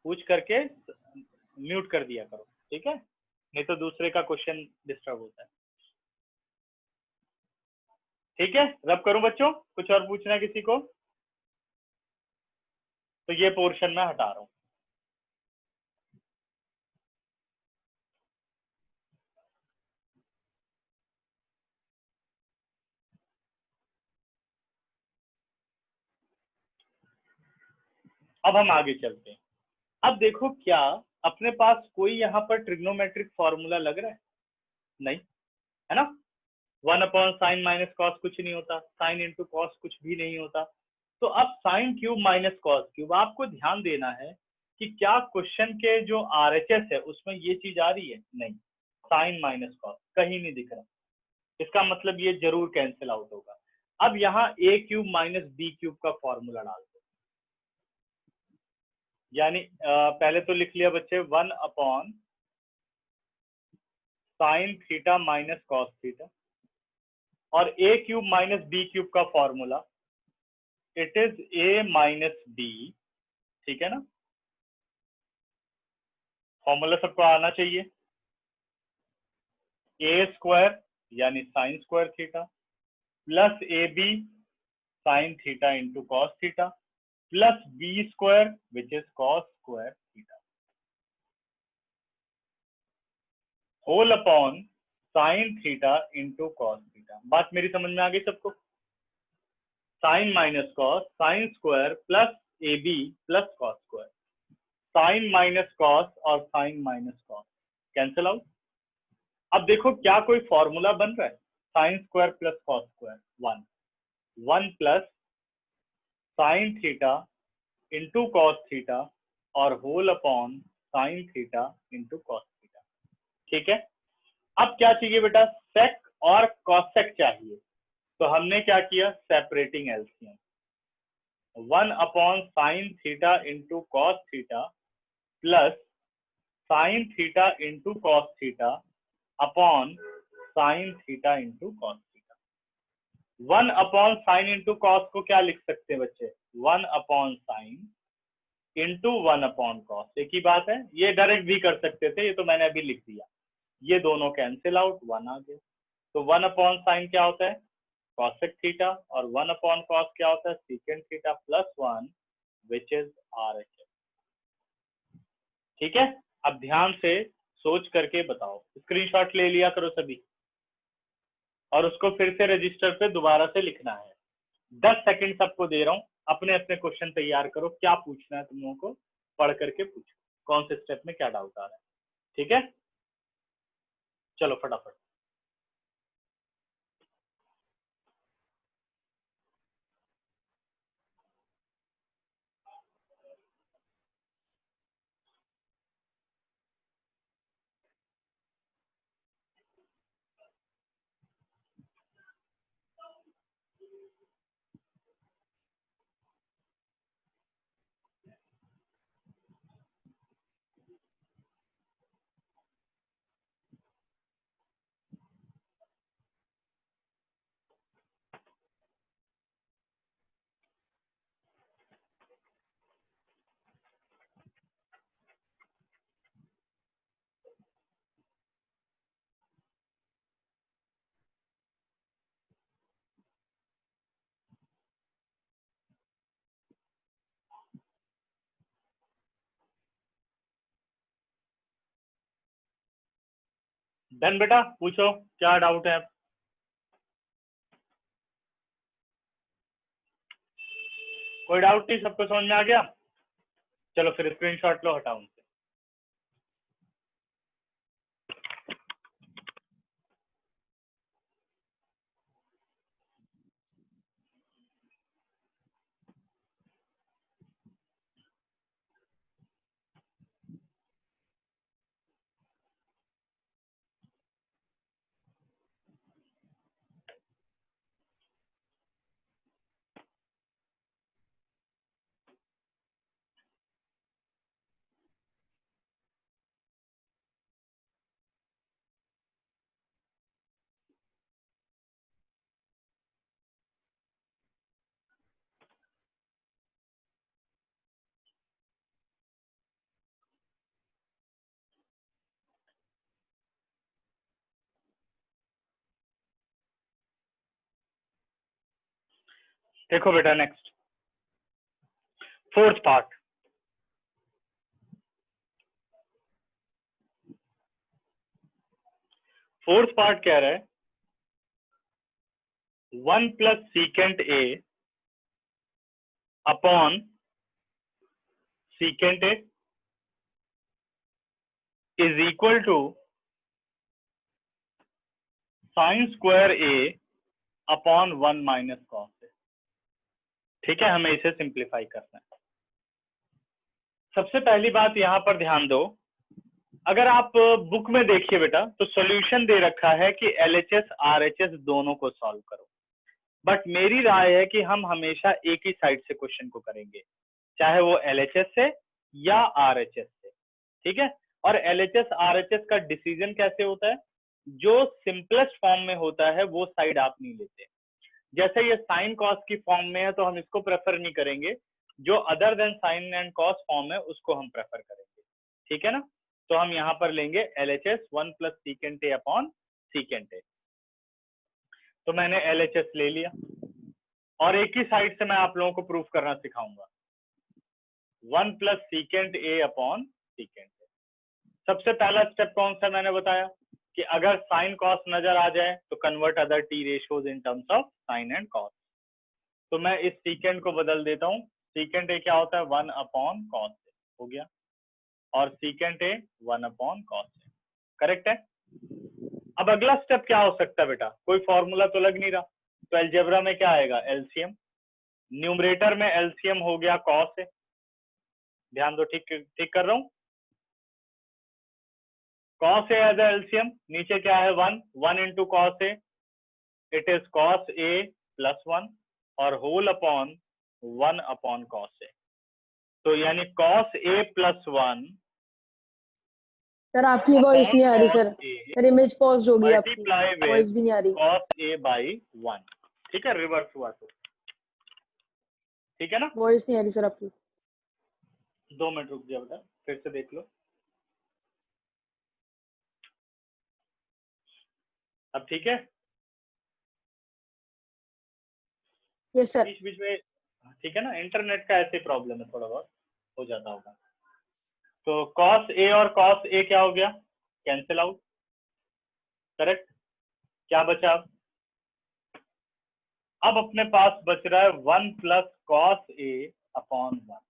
पूछ करके म्यूट कर दिया करो, ठीक है, नहीं तो दूसरे का क्वेश्चन डिस्टर्ब होता है। ठीक है, रब करूं बच्चों, कुछ और पूछना है किसी को? तो ये पोर्शन मैं हटा रहा हूं। अब हम आगे चलते हैं। अब देखो, क्या अपने पास कोई यहाँ पर ट्रिग्नोमेट्रिक फॉर्मूला लग रहा है? नहीं, है ना। 1 अपॉन साइन माइनस कॉस कुछ नहीं होता, साइन इंटू कॉस कुछ भी नहीं होता, तो अब sine cube minus cos cube, आपको ध्यान देना है कि क्या क्वेश्चन के जो आरएचएस है उसमें ये चीज आ रही है? नहीं, साइन माइनस कॉस कहीं नहीं दिख रहा, इसका मतलब ये जरूर कैंसिल आउट होगा। अब यहाँ A cube minus B cube का फॉर्मूला डाल दो, यानी पहले तो लिख लिया बच्चे 1 upon sine theta minus cos theta, और A cube minus B cube का formula it is A minus B. ठीक है ना, फॉर्मूला सबको आना चाहिए, ए स्क्वायर यानी sine square theta plus A B sine theta into cos theta plus B square which is cos square theta whole upon sine theta into cos theta. बात मेरी समझ में आ गई सबको? Sine minus cos, sine square plus A B plus cos square, sine minus cos और sine minus cos cancel out. अब देखो क्या कोई फॉर्मूला बन रहा है, sine square plus cos square 1 plus sine theta into cos theta और whole upon sine theta into cos theta. ठीक है, अब क्या चाहिए बेटा, सेक और कॉसेक चाहिए। तो हमने क्या किया, separating LCM, 1 sine theta into cos theta plus sine theta into cos theta upon sine theta into cos theta. 1 sign into cos को क्या लिख सकते हैं बच्चे, 1 साइन इंटू 1 कॉस, एक ही बात है। ये डायरेक्ट भी कर सकते थे, ये तो मैंने अभी लिख दिया। ये दोनों कैंसिल आउट, 1 आ गया। तो 1 साइन क्या होता है, कॉसेक थीटा, और 1 कॉस क्या होता है, secant theta plus 1 which is RHS। ठीक है, अब ध्यान से सोच करके बताओ, स्क्रीनशॉट ले लिया करो सभी, और उसको फिर से रजिस्टर पे दोबारा से लिखना है। 10 सेकंड सबको दे रहा हूँ, अपने अपने क्वेश्चन तैयार करो, क्या पूछना है तुम लोगों को, पढ़ करके पूछो कौन से स्टेप में क्या डाउट आ रहा है। ठीक है, चलो फटाफट। डन बेटा, पूछो क्या डाउट है। कोई डाउट नहीं, सबको समझ में आ गया। चलो फिर स्क्रीनशॉट लो, हटाओ उनसे। देखो बेटा, next fourth part. Fourth part कह रहा है 1 plus secant A upon secant A is equal to sine square A upon 1 minus cos A. ठीक है, हमें इसे सिंप्लीफाई करना है। सबसे पहली बात यहां पर ध्यान दो, अगर आप बुक में देखिए बेटा, तो सॉल्यूशन दे रखा है कि LHS RHS दोनों को सॉल्व करो, बट मेरी राय है कि हम हमेशा एक ही साइड से क्वेश्चन को करेंगे, चाहे वो LHS से या RHS से। ठीक है, और LHS RHS का डिसीजन कैसे होता है, जो सिंपलेस्ट फॉर्म में होता है वो साइड आप नहीं लेते। जैसे ये साइन कॉस की फॉर्म में है तो हम इसको प्रेफर नहीं करेंगे, जो other than sine and cos form है उसको हम प्रेफर करेंगे। ठीक है ना, तो हम यहाँ पर लेंगे LHS 1 plus secant A upon secant ए। तो मैंने LHS ले लिया, और एक ही साइड से मैं आप लोगों को प्रूफ करना सिखाऊंगा, 1 plus secant A upon secant ए। सबसे पहला स्टेप कौन सा मैंने बताया, कि अगर साइन कॉस नजर आ जाए तो convert other T ratios in terms of sine and cos. तो मैं इस सीकेंट को बदल देता हूँ, सीकेंट ए क्या होता है, 1 अपॉन कॉस ए हो गया, और secant A 1 upon cos A. Correct है। अब अगला स्टेप क्या हो सकता है बेटा, कोई फॉर्मूला तो लग नहीं रहा, तो अलजेब्रा में क्या आएगा, एलसीएम। न्यूमरेटर में एलसीएम हो गया कॉस ए, ध्यान दो, ठीक ठीक कर रहा हूं। कॉस ए एज एलसीएम, नीचे क्या है 1, 1 into cos A, it is cos A plus 1 और whole upon 1 upon cos A. तो यानी कॉस ए प्लस 1 सर आपकी वॉइस नहीं आ रही सर, सर इमेज पॉज हो गई आपकी, मल्टीप्लाई वॉइस विद भी नहीं आ रही। कॉस ए बाई 1, ठीक है, रिवर्स हुआ तो ठीक है ना। वॉइस नहीं आ रही सर आपकी। 2 मिनट रुक जाओ बेटा, फिर से देख लो। अब ठीक है, यस सर। बीच बीच में ठीक है ना, इंटरनेट का ऐसे प्रॉब्लम है, थोड़ा बहुत हो जाता होगा। तो कॉस ए और कॉस ए क्या हो गया, कैंसिल आउट, करेक्ट। क्या बचा अब अपने पास बच रहा है 1 प्लस कॉस ए अपॉन 1।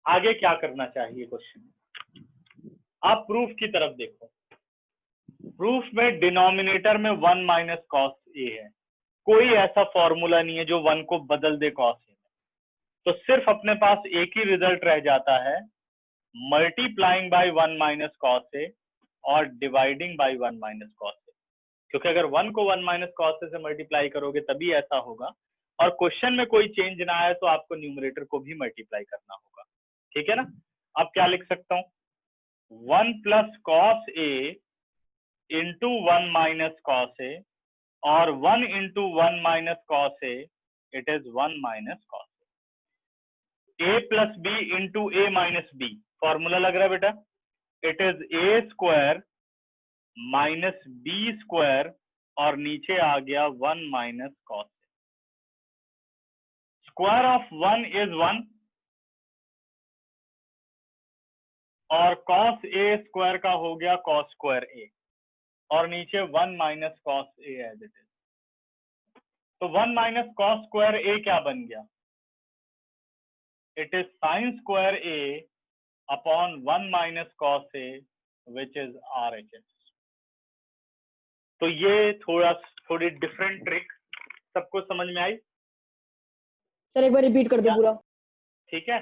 आगे क्या करना चाहिए क्वेश्चन में, आप प्रूफ की तरफ देखो। प्रूफ में डिनोमिनेटर में 1 माइनस कॉस ए है, कोई ऐसा फॉर्मूला नहीं है जो 1 को बदल दे कॉस ए में, तो सिर्फ अपने पास एक ही रिजल्ट रह जाता है, multiplying by 1 minus cos A और डिवाइडिंग बाय 1 माइनस कॉस ए। क्योंकि अगर 1 को 1 माइनस कॉस ए से मल्टीप्लाई करोगे तभी ऐसा होगा, और क्वेश्चन में कोई चेंज ना आए तो आपको न्यूमरेटर को भी मल्टीप्लाई करना होगा, ठीक है ना। अब क्या लिख सकता हूं, 1 plus cos A into 1 minus cos A और 1 इंटू 1 minus cos A, it is 1 minus cos A plus B into A minus B, formula लग रहा है बेटा, it is A square minus B square और नीचे आ गया 1 minus cos A. Square of 1 is 1 और कॉस ए स्क्वायर का हो गया कॉस स्क्वायर ए और नीचे 1 minus cos A as it is. तो 1 माइनस कॉस स्क्वायर ए क्या बन गया, it is sine square A upon 1 minus cos A which is R H S. तो ये थोड़ी डिफरेंट ट्रिक सबको समझ में आई? सर एक बार रिपीट कर दो पूरा। ठीक है,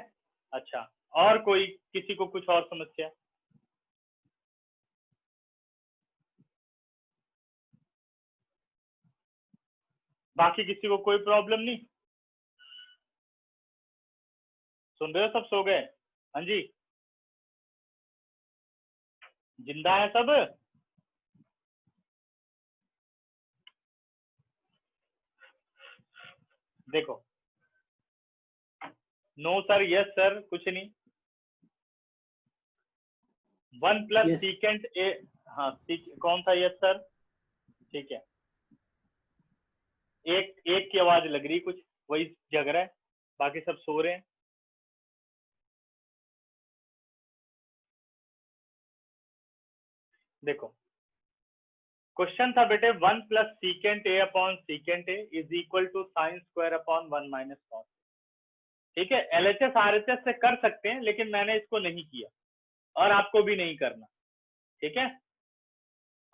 अच्छा, और कोई किसी को कुछ और समस्या? बाकी किसी को कोई प्रॉब्लम नहीं? सुन रहे हो, सब सो गए? हाँ जी, जिंदा है सब? देखो, नो सर, यस सर, कुछ नहीं। 1 प्लस सीकेंट ए, हाँ कौन सा यस सर? ठीक है, एक की आवाज लग रही, कुछ वही जग रहा है, बाकी सब सो रहे हैं। देखो, क्वेश्चन था बेटे 1 plus secant A upon secant A is equal to sine square upon 1 minus cos. ठीक है, एलएचएस आरएचएस से कर सकते हैं, लेकिन मैंने इसको नहीं किया और आपको भी नहीं करना, ठीक है।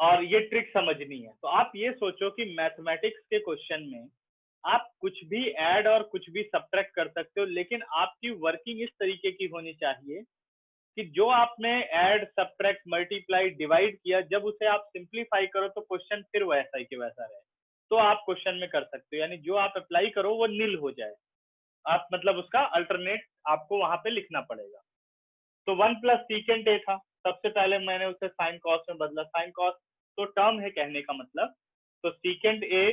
और ये ट्रिक समझनी है। तो आप ये सोचो कि मैथमेटिक्स के क्वेश्चन में आप कुछ भी ऐड और कुछ भी सब्ट्रैक्ट कर सकते हो, लेकिन आपकी वर्किंग इस तरीके की होनी चाहिए कि जो आपने ऐड सब्ट्रैक्ट मल्टीप्लाई डिवाइड किया, जब उसे आप सिंप्लीफाई करो तो क्वेश्चन फिर वैसा ही के वैसा रहे, तो आप क्वेश्चन में कर सकते हो। यानी जो आप अप्लाई करो वो नील हो जाए, आप मतलब उसका अल्टरनेट आपको वहां पे लिखना पड़ेगा। तो 1 प्लस सीकेंट ए था, सबसे पहले मैंने उसे साइन कॉस में बदला। साइन कॉस तो टर्म है कहने का मतलब, तो सीकेंट ए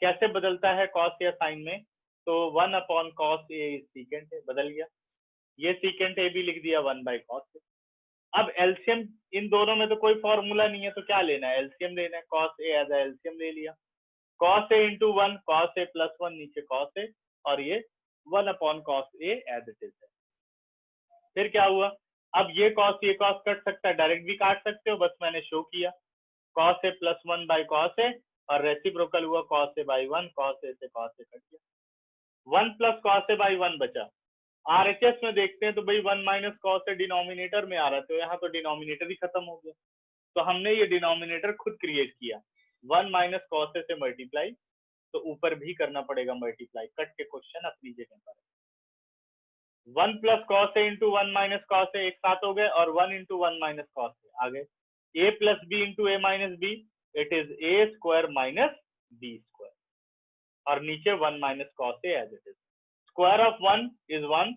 कैसे बदलता है कॉस या साइन में, तो 1 upon cos A secant A बदल गया, ये सीकेंट ए भी लिख दिया 1 बाई कॉस ए। अब एलसीएम इन दोनों में तो कोई फॉर्मूला नहीं है, तो क्या लेना है, एलसीएम लेना है, कॉस ए एज एलसीएम ले लिया, cos A into 1, cos A plus 1, नीचे कॉस ए और ये 1 upon cos A as it is है। फिर क्या हुआ, अब ये कॉस कट सकता है, डायरेक्ट भी काट सकते हो, बस मैंने शो किया, cos A plus 1 by cos A और रेसिप्रोकल हुआ cos A by 1, cos A से कॉस ए कट गया, 1 प्लस कॉस ए बाई 1 बचा। आरएचएस में देखते हैं तो भाई 1 माइनस कॉस ए डिनोमिनेटर में आ रहा है, तो यहाँ तो डिनोमिनेटर ही खत्म हो गया, तो हमने ये डिनोमिनेटर खुद क्रिएट किया, 1 माइनस कॉस ए से मल्टीप्लाई, तो ऊपर भी करना पड़ेगा मल्टीप्लाई, कट के क्वेश्चन अपनी जगह पर। 1 plus cos A into 1 minus cos ए एक साथ हो गए और 1 इंटू 1 माइनस कॉस ए आ गए, a plus b into a minus b, it is a square minus b square, और नीचे 1 minus cos a as it is. Square of 1 is 1,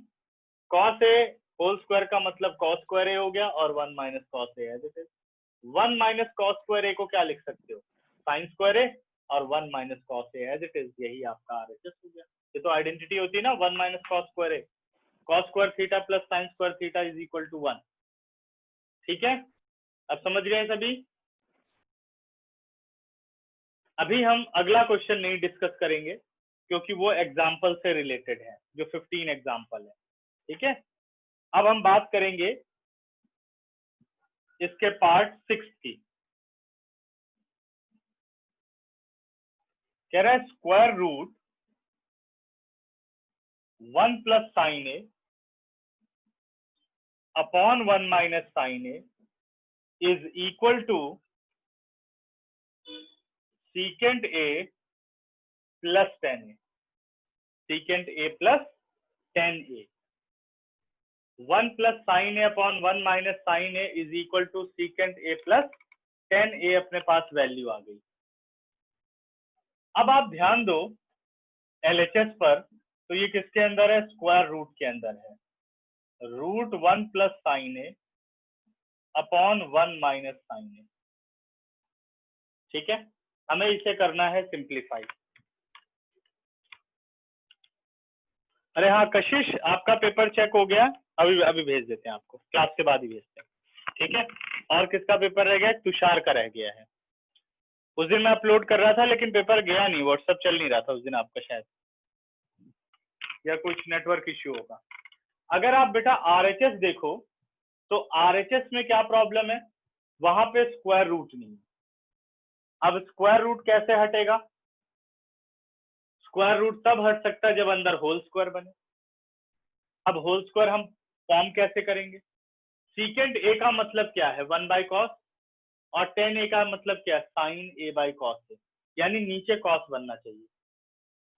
cos a whole square का मतलब cos square a हो गया, और 1 minus cos a as it is. 1 minus cos square a को क्या लिख सकते हो, sin square a, और 1 minus cos a as it is, यही आपका RHS हो गया. ये तो आइडेंटिटी होती है ना, 1 minus cos square a, cos square theta plus sin square theta is equal to 1. ठीक है, अब समझ गए सभी. अभी हम अगला क्वेश्चन नहीं डिस्कस करेंगे क्योंकि वो एग्जाम्पल से रिलेटेड है, जो 15 एग्जाम्पल है. ठीक है, अब हम बात करेंगे इसके पार्ट 6 की. कह रहा है square root 1 plus sine A upon 1 minus sine A is equal to secant a plus tan a. Secant a plus tan a. 1 plus sin a upon 1 minus sin a is equal to secant a plus tan a. अपने पास value आ गई. अब आप ध्यान दो LHS पर, तो ये किसके अंदर है, स्क्वायर रूट के अंदर है. Root 1 plus sine A upon 1 minus sine ए. ठीक है, हमें इसे करना है सिंप्लीफाई. अरे हाँ कशिश, आपका पेपर चेक हो गया, अभी अभी भेज देते हैं आपको, क्लास के बाद ही भेजते हैं. ठीक है, और किसका पेपर रह गया, तुषार का रह गया है. उस दिन मैं अपलोड कर रहा था लेकिन पेपर गया नहीं, व्हाट्सएप चल नहीं रहा था उस दिन आपका शायद, या कुछ नेटवर्क इश्यू होगा. अगर आप बेटा RHS देखो तो RHS में क्या प्रॉब्लम है, वहां पे स्क्वायर रूट नहीं है. अब स्क्वायर रूट कैसे हटेगा, स्क्वायर रूट तब हट सकता है जब अंदर होल स्क्वायर बने. अब होल स्क्वायर हम फॉर्म कैसे करेंगे, सीकेंट ए का मतलब क्या है 1 बाई कॉस, और tan a का मतलब क्या है साइन a बाई कॉस है, यानी नीचे कॉस बनना चाहिए.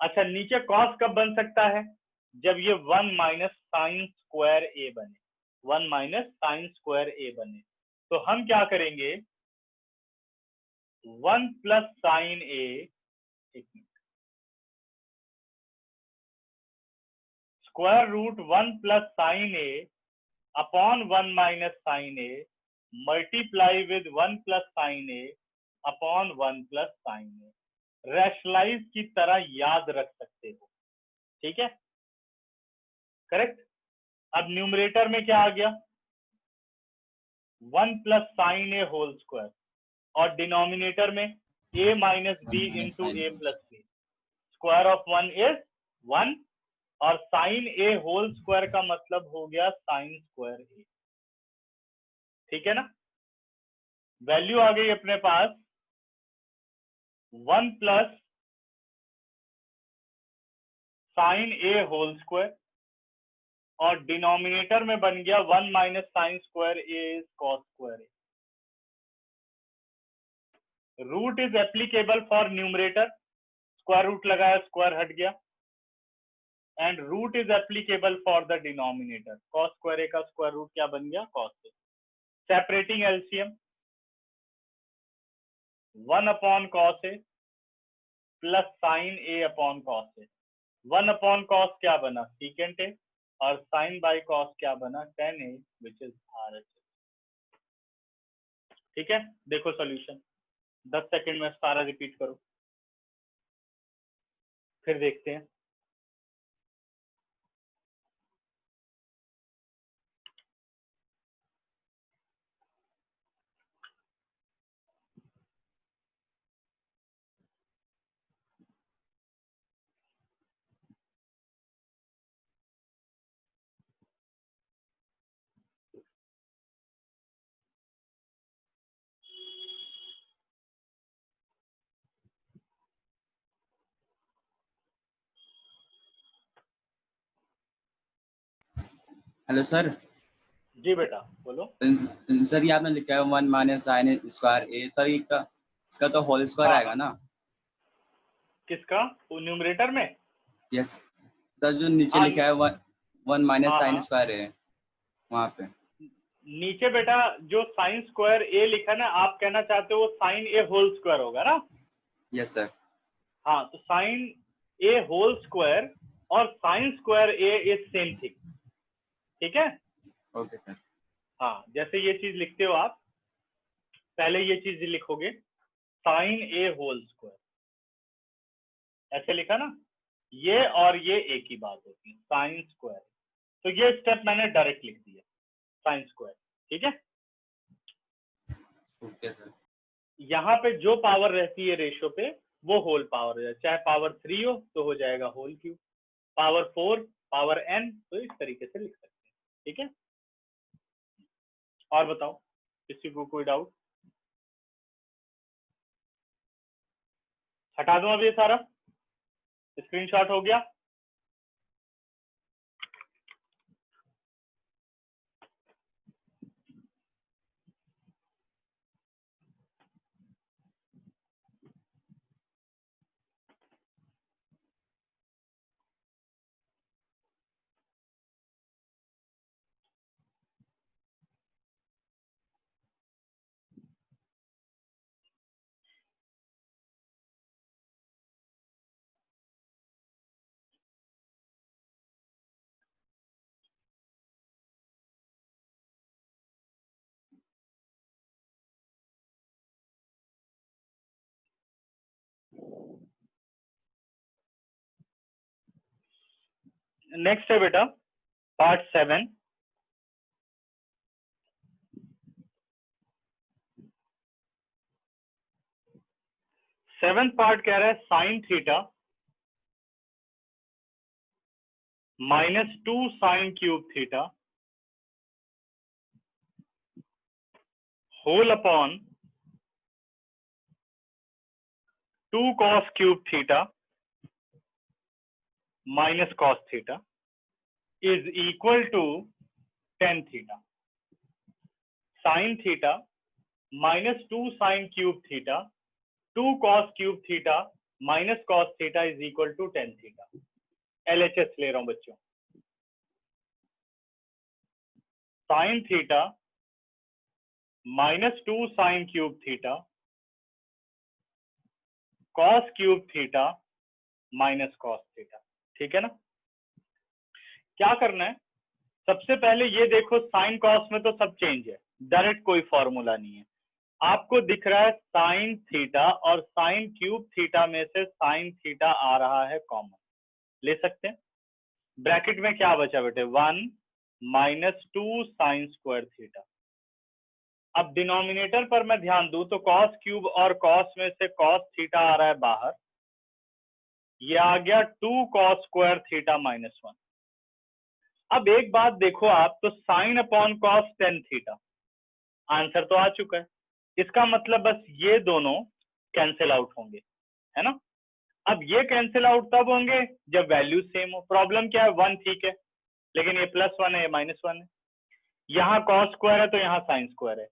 अच्छा, नीचे कॉस कब बन सकता है, जब ये 1 माइनस साइन स्क्वायर a बने, 1 माइनस साइन स्क्वायर a बने. तो हम क्या करेंगे, 1 plus sine A, square root 1 plus sine A upon 1 minus sine A multiply with 1 plus sine A upon 1 plus sine A. Rationalise की तरह याद रख सकते हो. ठीक है, करेक्ट. अब न्यूमरेटर में क्या आ गया, 1 plus sine A whole square, और डिनोमिनेटर में a minus B into A plus B. Square of 1 is 1, और साइन ए होल स्क्वायर का मतलब हो गया साइन स्क्वायर ए. ठीक है ना, वैल्यू आ गई अपने पास 1 plus sine A whole square, और डिनोमिनेटर में बन गया 1 minus sine square A is cos square A. Root is applicable for numerator, square root लगाया स्क्वायर हट गया, and root is applicable for the denominator. Cos square A का square root क्या बन गया, cos A. Separating LCM 1 upon cos A plus sine A upon cos A. 1 upon cos क्या बना, secant A, और साइन बाई कॉस क्या बना, tan a, which is RHS. ठीक है, देखो सॉल्यूशन 10 सेकंड में सारा रिपीट करो, फिर देखते हैं. Hello sir. जी बेटा बोलो. सर ये आपने लिखा है 1 माइनस साइन स्क्वायर ए. सर इसका तो होल स्क्वायर आएगा ना. किसका, न्यूमरेटर में. यस सर, जो नीचे लिखा है 1 माइनस हाँ, साइन हाँ. स्क्वायर ए, वहां पे नीचे बेटा जो साइन स्क्वायर ए लिखा ना, आप कहना चाहते हो वो साइन ए होल स्क्वायर होगा ना? Yes sir. हाँ, तो साइन ए होल स्क्वायर और sign square A is same thing, ठीक है? Okay sir. हाँ, जैसे ये चीज लिखते हो आप, पहले ये चीज लिखोगे साइन ए होल स्क्वायर, ऐसे लिखा ना, ये और ये एक ही बात होती है, साइन स्क्वायर। तो ये स्टेप मैंने डायरेक्ट लिख दिया, साइन स्क्वायर, ठीक है? Okay sir. यहाँ पे जो पावर रहती है रेशियो पे वो होल पावर है, चाहे पावर 3 हो तो हो जाएगा whole cube, power 4, power n, तो इस तरीके से लिख सकते हैं, ठीक है? और बताओ, किसी को कोई डाउट? हटा दूं अब ये सारा, स्क्रीनशॉट हो गया? नेक्स्ट है बेटा पार्ट 7। सेवेंथ पार्ट कह रहा है sine theta -2 sine cube theta whole upon 2 cos cube theta minus cos theta is equal to tan theta. Sine theta -2 sine cube theta 2 cos cube theta minus cos theta is equal to tan theta. LHS ले रहा हूं बच्चों। Sine theta -2 sine cube theta cos cube theta minus cos theta, ठीक है ना? क्या करना है, सबसे पहले ये देखो साइन कॉस में तो सब चेंज है, डायरेक्ट कोई फॉर्मूला नहीं है। आपको दिख रहा है साइन थीटा और साइन क्यूब थीटा में से साइन थीटा आ रहा है कॉमन, ले सकते हैं। ब्रैकेट में क्या बचा बेटे, 1 -2 साइन स्क्वायर थीटा। अब डिनोमिनेटर पर मैं ध्यान दूं तो कॉस क्यूब और कॉस में से कॉस थीटा आ रहा है बाहर, ये आ गया 2 cos स्क्वायर थीटा -1। अब एक बात देखो आप, तो sine upon cos tan theta, answer तो आ चुका है। इसका मतलब बस ये दोनों कैंसिल आउट होंगे, है ना? अब ये कैंसिल आउट तब होंगे जब वैल्यू सेम हो। प्रॉब्लम क्या है, 1 ठीक है, लेकिन ये +1 है, ये -1 है। यहाँ कॉस स्क्वायर है तो यहाँ साइन स्क्वायर है।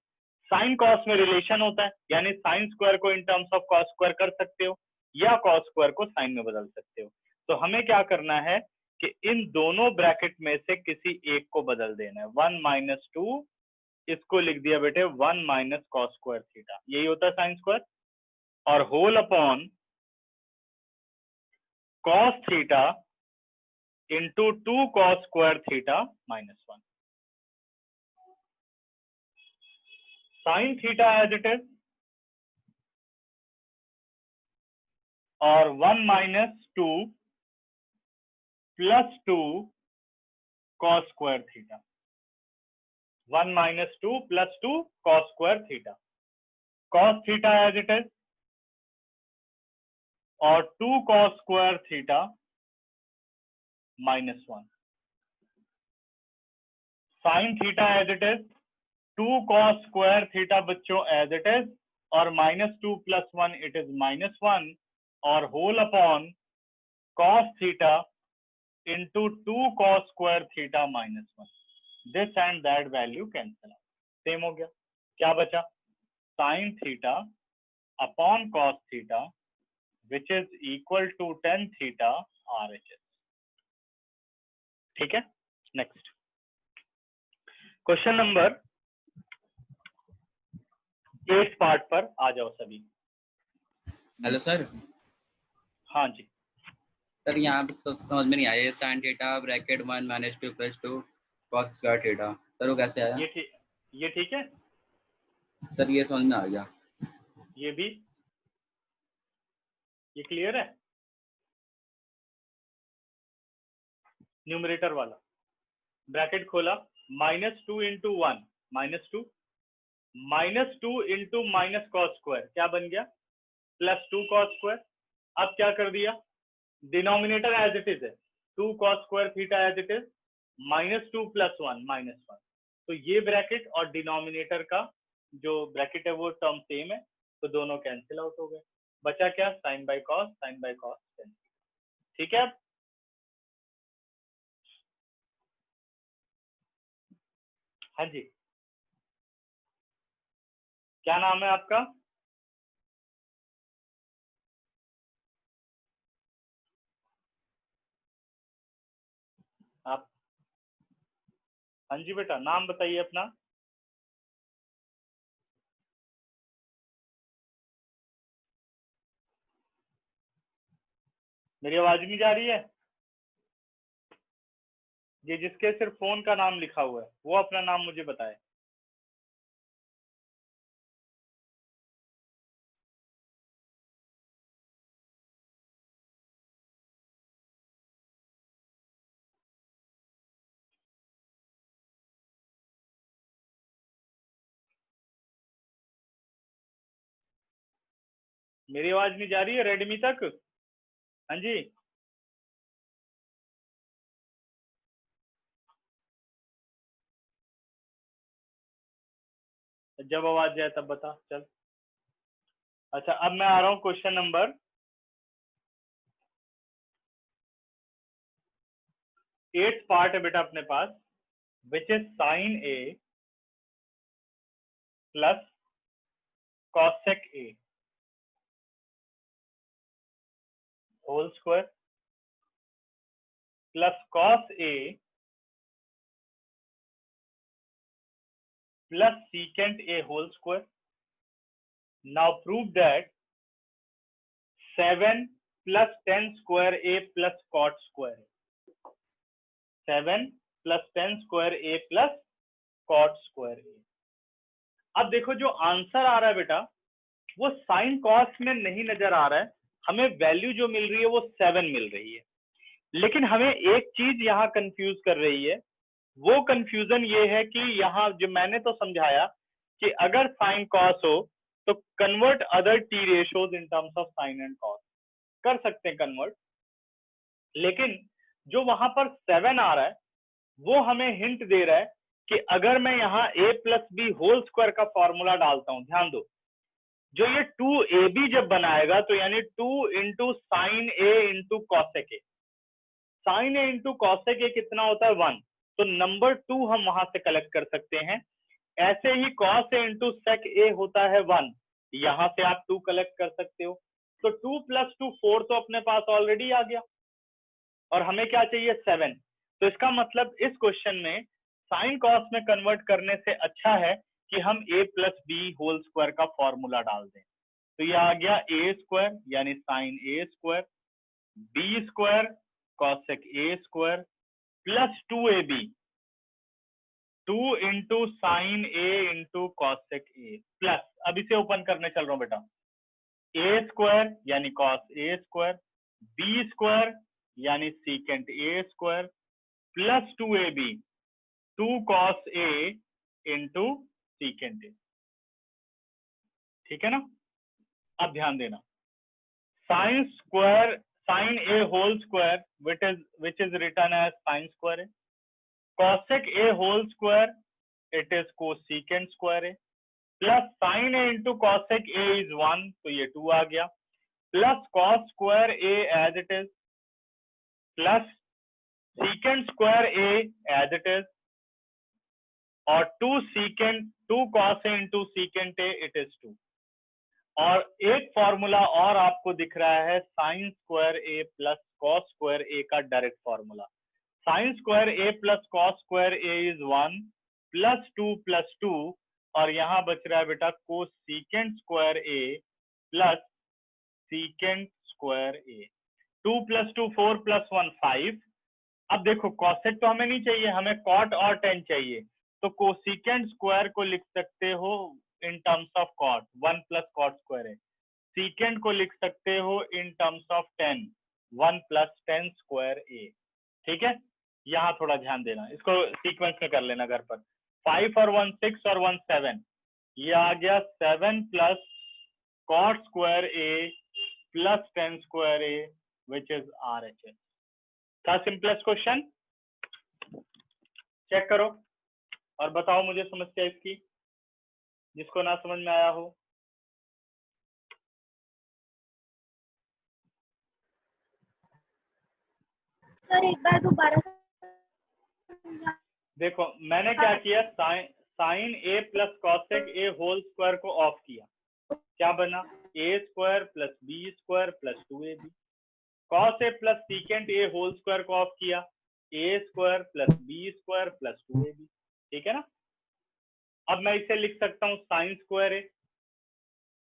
साइन कॉस में रिलेशन होता है, यानी साइन स्क्वायर को इन टर्म्स ऑफ कॉस स्क्वायर कर सकते हो या कॉस स्क्वायर को साइन में बदल सकते हो। तो हमें क्या करना है कि इन दोनों ब्रैकेट में से किसी एक को बदल देना है। 1 - 2, इसको लिख दिया बेटे 1 माइनस कॉस स्क्वायर थीटा, यही होता है साइन स्क्वायर, और whole upon cos theta into 2 cos square theta -1। Sine theta as it is, और 1 - 2 + 2 cos square theta, 1 - 2 + 2 cos square theta, cos theta as it is, और 2 cos square theta -1। Sine theta as it is, 2 cos square theta बच्चों as it is, और -2 + 1 it is -1, और whole upon cos theta into 2 cos square theta -1। This and that value cancel out, same हो गया। क्या बचा, sine theta upon cos theta which is equal to tan theta RHS, ठीक है? Next question number 8th part पर आ जाओ सभी। Hello sir. हाँ जी सर यहाँ पे समझ में नहीं आया, sine theta bracket 1 - 2 + 2 cos square theta, sir वो कैसे आया? ये ठीक है सर ये समझ में आ गया। ये भी, ये क्लियर है? न्यूमरेटर वाला ब्रैकेट खोला, -2 × 1 -2 -2 इंटू माइनस कॉस स्क्वायर क्या बन गया? +2 cos स्क्वायर। अब क्या कर दिया? डिनोमिनेटर एज इट इज है, 2 cos square theta as it is, -2 + 1 -1। तो ये ब्रैकेट और डिनोमिनेटर का जो ब्रैकेट है वो टर्म सेम है, तो दोनों कैंसिल आउट हो गए। बचा क्या? Sine by cos, sine by cos. ठीक है। हाँ जी, क्या नाम है आपका? आप? हाँ जी बेटा, नाम बताइए अपना। मेरी आवाज नहीं जा रही है? ये जिसके सिर्फ फोन का नाम लिखा हुआ है वो अपना नाम मुझे बताए। मेरी आवाज नहीं जा रही है रेडमी तक? हाँ जी, जब आवाज जाए तब बता चल। अच्छा, अब मैं आ रहा हूँ क्वेश्चन नंबर 8th पार्ट है बेटा अपने पास, which is sin A plus cosec A whole square plus cos A plus secant A whole square. Now prove that 7 plus 10 square A plus cot square. 7 plus 10 square A plus cot square A. अब देखो जो answer आ रहा है बेटा वो sign cos में नहीं नजर आ रहा है, हमें वैल्यू जो मिल रही है वो 7 मिल रही है। लेकिन हमें एक चीज यहाँ कंफ्यूज कर रही है, वो कंफ्यूजन ये है कि यहाँ जो मैंने तो समझाया कि अगर साइन कॉस हो तो convert other T ratios in terms of sine and cos, कर सकते हैं कन्वर्ट। लेकिन जो वहां पर 7 आ रहा है वो हमें हिंट दे रहा है कि अगर मैं यहाँ a + b होल स्क्वायर का फॉर्मूला डालता हूं, ध्यान दो, जो ये 2ab जब बनाएगा तो यानी 2 × sin A × cosec A, sin A × cosec A कितना होता है? 1। तो नंबर 2 हम वहां से कलेक्ट कर सकते हैं। ऐसे ही cos A × sec A होता है 1, यहां से आप 2 कलेक्ट कर सकते हो। तो 2 + 2 4 तो अपने पास ऑलरेडी आ गया और हमें क्या चाहिए? 7। तो इसका मतलब इस क्वेश्चन में साइन कॉस में कन्वर्ट करने से अच्छा है कि हम a + b होल स्क्वायर का फॉर्मूला डाल दें। तो ये आ गया a² यानी sine A² b² cosec A² plus 2ab 2 × sin A × cosec A plus, अब इसे ओपन करने चल रहा हूं बेटा, A² यानी cos A² b² यानी secant A² plus 2ab 2 cos A × secant A। ठीक है ना? अब ध्यान देना, sin A whole square which is written as sin square A, cosec A whole square it is cosecant square A, plus sin A × cosec A is 1, तो ये 2 आ गया, plus cos square A as it is, plus secant square A as it is, और 2 cos A × secant A it is 2। और एक formula और आपको दिख रहा है sine square A plus cos square A का direct formula. Sine square A plus cos square A is 1 plus 2 plus 2 और यहाँ बच रहा है बेटा cosecant square A plus secant square ए। 2 + 2 4 + 1 5। अब देखो कॉसेक तो हमें नहीं चाहिए, हमें कॉट और टेन चाहिए, तो कोसेकेंट स्क्वायर को लिख सकते हो in terms of cot, 1 + cot square A. Secant को लिख सकते हो in terms of tan, 1 + tan square A. ठीक है, यहाँ थोड़ा ध्यान देना, इसको सीक्वेंस में कर लेना घर पर। 5 और 1 6 और 1 7, ये आ गया 7 + cot square A plus tan square A which is RHS। था सिंपलेस्ट क्वेश्चन, चेक करो और बताओ मुझे समस्या इसकी, जिसको ना समझ में आया हो। सर एक बार दोबारा देखो मैंने क्या किया, sine A plus cosec A whole square को ऑफ किया, क्या बना a² + b² + 2ab। Cos A plus secant A whole square को ऑफ किया, a² + b² + 2ab। ठीक है ना, अब मैं इसे लिख सकता हूँ साइन स्क्वायर ए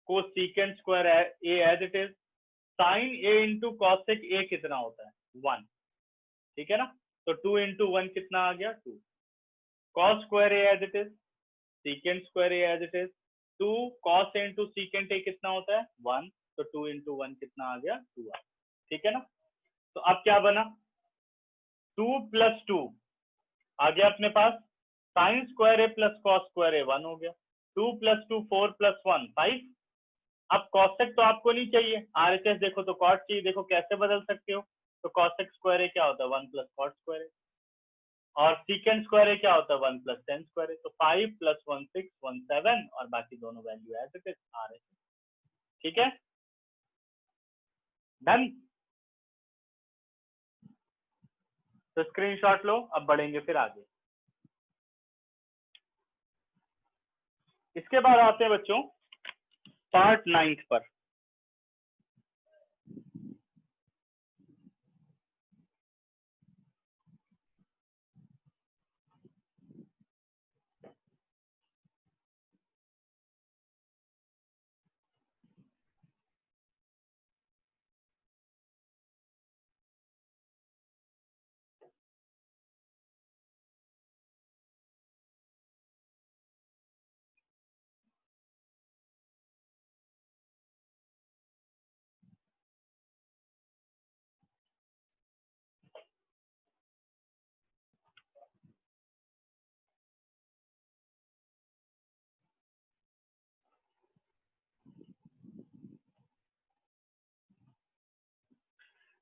को secant square A as it is. Sine A into cosec A कितना होता है 1, ठीक है ना, तो 2 × 1 कितना आ गया 2। Cos square A as it is, secant square A as it is, 2 cos A into secant A कितना होता है 1, तो 2 × 1 कितना आ गया 2 आ। ठीक है ना, तो अब क्या बना 2 + 2 आ गया अपने पास, sine square A plus cos square ए 1 हो गया, 2 + 2 4 + 1 5। अब कॉसेक तो आपको नहीं चाहिए, RHS देखो तो कॉट चाहिए, देखो कैसे बदल सकते हो, तो कॉसेक स्क्वायर ए क्या होता है 1 + कॉट स्क्वायर ए, और सीकेंट स्क्वायर ए क्या होता है 1 + टेन स्क्वायर ए, तो 5 + 1 6 1 7 और बाकी दोनों value as it is RHS। ठीक है, डन। तो स्क्रीनशॉट लो, अब बढ़ेंगे फिर आगे। इसके बाद आते हैं बच्चों पार्ट 9 पर।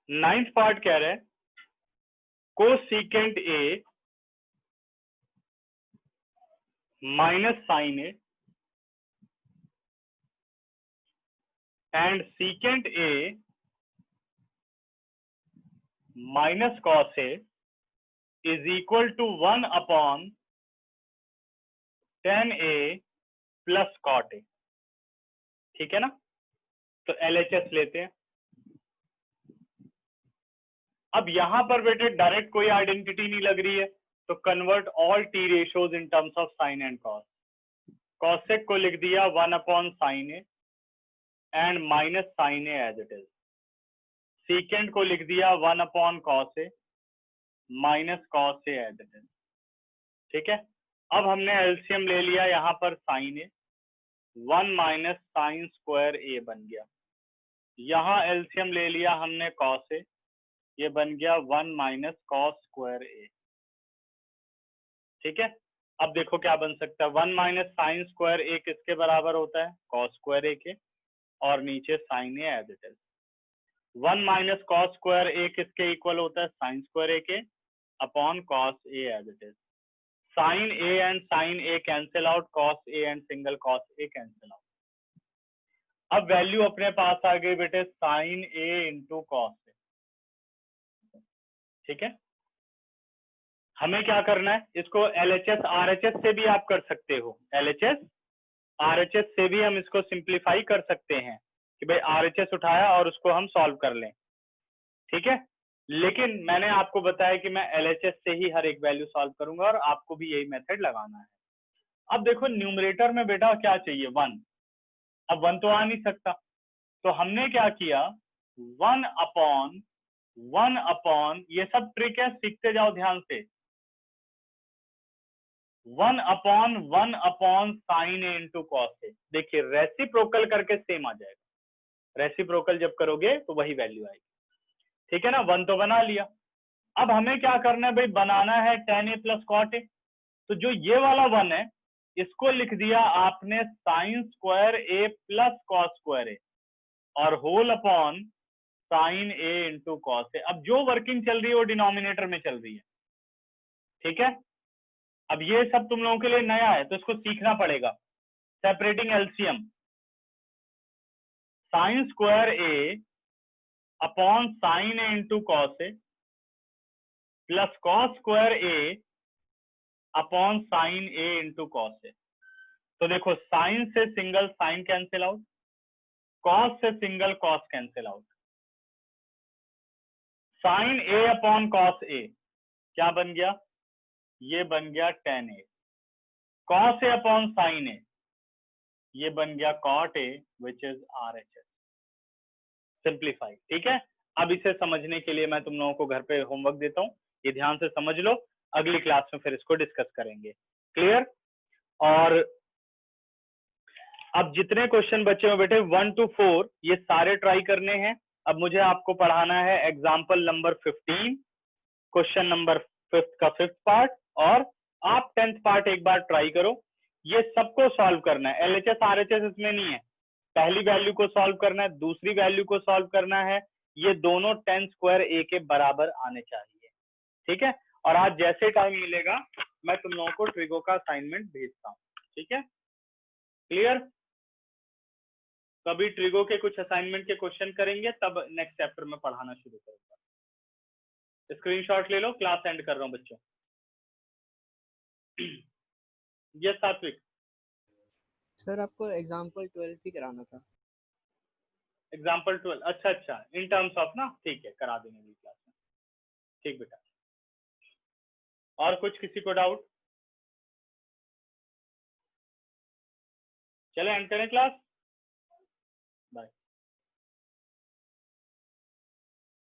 नाइन्थ पार्ट कह रहे हैं cosecant A minus sine A and secant A minus cos A is equal to 1/10a plus cot A. ठीक है ना, तो LHS लेते हैं। अब यहां पर बेटे डायरेक्ट कोई आइडेंटिटी नहीं लग रही है, तो convert all T ratios in terms of sine and cos. Cosec को लिख दिया 1/sin A and minus sine A as it is. Secant को लिख दिया 1/cos A minus cos A as it is. ठीक है, अब हमने एलसीएम ले लिया यहाँ पर sine A, 1 - sin square A बन गया। यहाँ एलसीएम ले लिया हमने कॉस ए, ये बन गया 1 - cos स्क्वायर ए। ठीक है, अब देखो क्या बन सकता है, 1 - sin स्क्वायर ए किसके बराबर होता है cos स्क्वायर ए के, और नीचे sin A as it is. 1 - cos स्क्वायर ए किसके इक्वल होता है sin स्क्वायर ए के upon cos A as it is. sin A and sin A cancel out, cos A and single cos A cancel out. अब value अपने पास आ गई बेटे sin A into cos A. ठीक है, हमें क्या करना है, इसको LHS RHS से भी आप कर सकते हो, LHS RHS से भी हम इसको सिंप्लीफाई कर सकते हैं कि भाई RHS उठाया और उसको हम सॉल्व कर लें। ठीक है, लेकिन मैंने आपको बताया कि मैं LHS से ही हर एक वैल्यू सॉल्व करूंगा और आपको भी यही मेथड लगाना है। अब देखो न्यूमरेटर में बेटा क्या चाहिए, 1। अब 1 तो आ नहीं सकता, तो हमने क्या किया, 1 अपॉन ये सब ट्रिक है, सीखते जाओ ध्यान से। 1 upon sine A into cos ए। देखिए रेसिप्रोकल करके सेम आ जाएगा, रेसिप्रोकल जब करोगे तो वही वैल्यू आएगी, ठीक है ना। 1 तो बना लिया। अब हमें क्या करना है भाई, बनाना है tan a plus cot A. तो जो ये वाला 1 है इसको लिख दिया आपने sign square A plus cos square ए और whole upon sine A into cos ए। अब जो वर्किंग चल रही है वो डिनोमिनेटर में चल रही है, ठीक है। अब ये सब तुम लोगों के लिए नया है तो इसको सीखना पड़ेगा। Separating LCM, sine square A upon sine A into cos A plus cos square A upon sine A into cos A. तो देखो साइन से single sine cancel out, cos से single cos cancel out. Sine A upon cos A क्या बन गया, ये बन गया tan A. Cos A upon sine A ये बन गया cot A which is RHS। Simplify, ठीक है। अब इसे समझने के लिए मैं तुम लोगों को घर पे होमवर्क देता हूँ, ये ध्यान से समझ लो, अगली क्लास में फिर इसको डिस्कस करेंगे। क्लियर। और अब जितने क्वेश्चन बचे हो बेटे 1 to 4 ये सारे ट्राई करने हैं। अब मुझे आपको पढ़ाना है एग्जाम्पल नंबर 15, क्वेश्चन नंबर 5 का 5th पार्ट, और आप 10th पार्ट एक बार ट्राई करो। ये सबको सॉल्व करना है, LHS RHS इसमें नहीं है। पहली वैल्यू को सॉल्व करना है, दूसरी वैल्यू को सॉल्व करना है, ये दोनों tan स्क्वायर ए के बराबर आने चाहिए, ठीक है। और आज जैसे टाइम मिलेगा मैं तुम लोगों को ट्रिगो का असाइनमेंट भेजता हूँ, ठीक है। क्लियर। कभी ट्रिगो के कुछ असाइनमेंट के क्वेश्चन करेंगे तब नेक्स्ट चैप्टर में पढ़ाना शुरू करूंगा। स्क्रीनशॉट ले लो, क्लास एंड कर रहा हूँ बच्चों। यस सात्विक। सर आपको एग्जाम्पल 12 भी कराना था। एग्जाम्पल 12, अच्छा अच्छा, इन टर्म्स ऑफ ना, ठीक है करा देंगे अगली क्लास में, ठीक बेटा। और कुछ किसी को डाउट? चले एंड करें क्लास, बाय।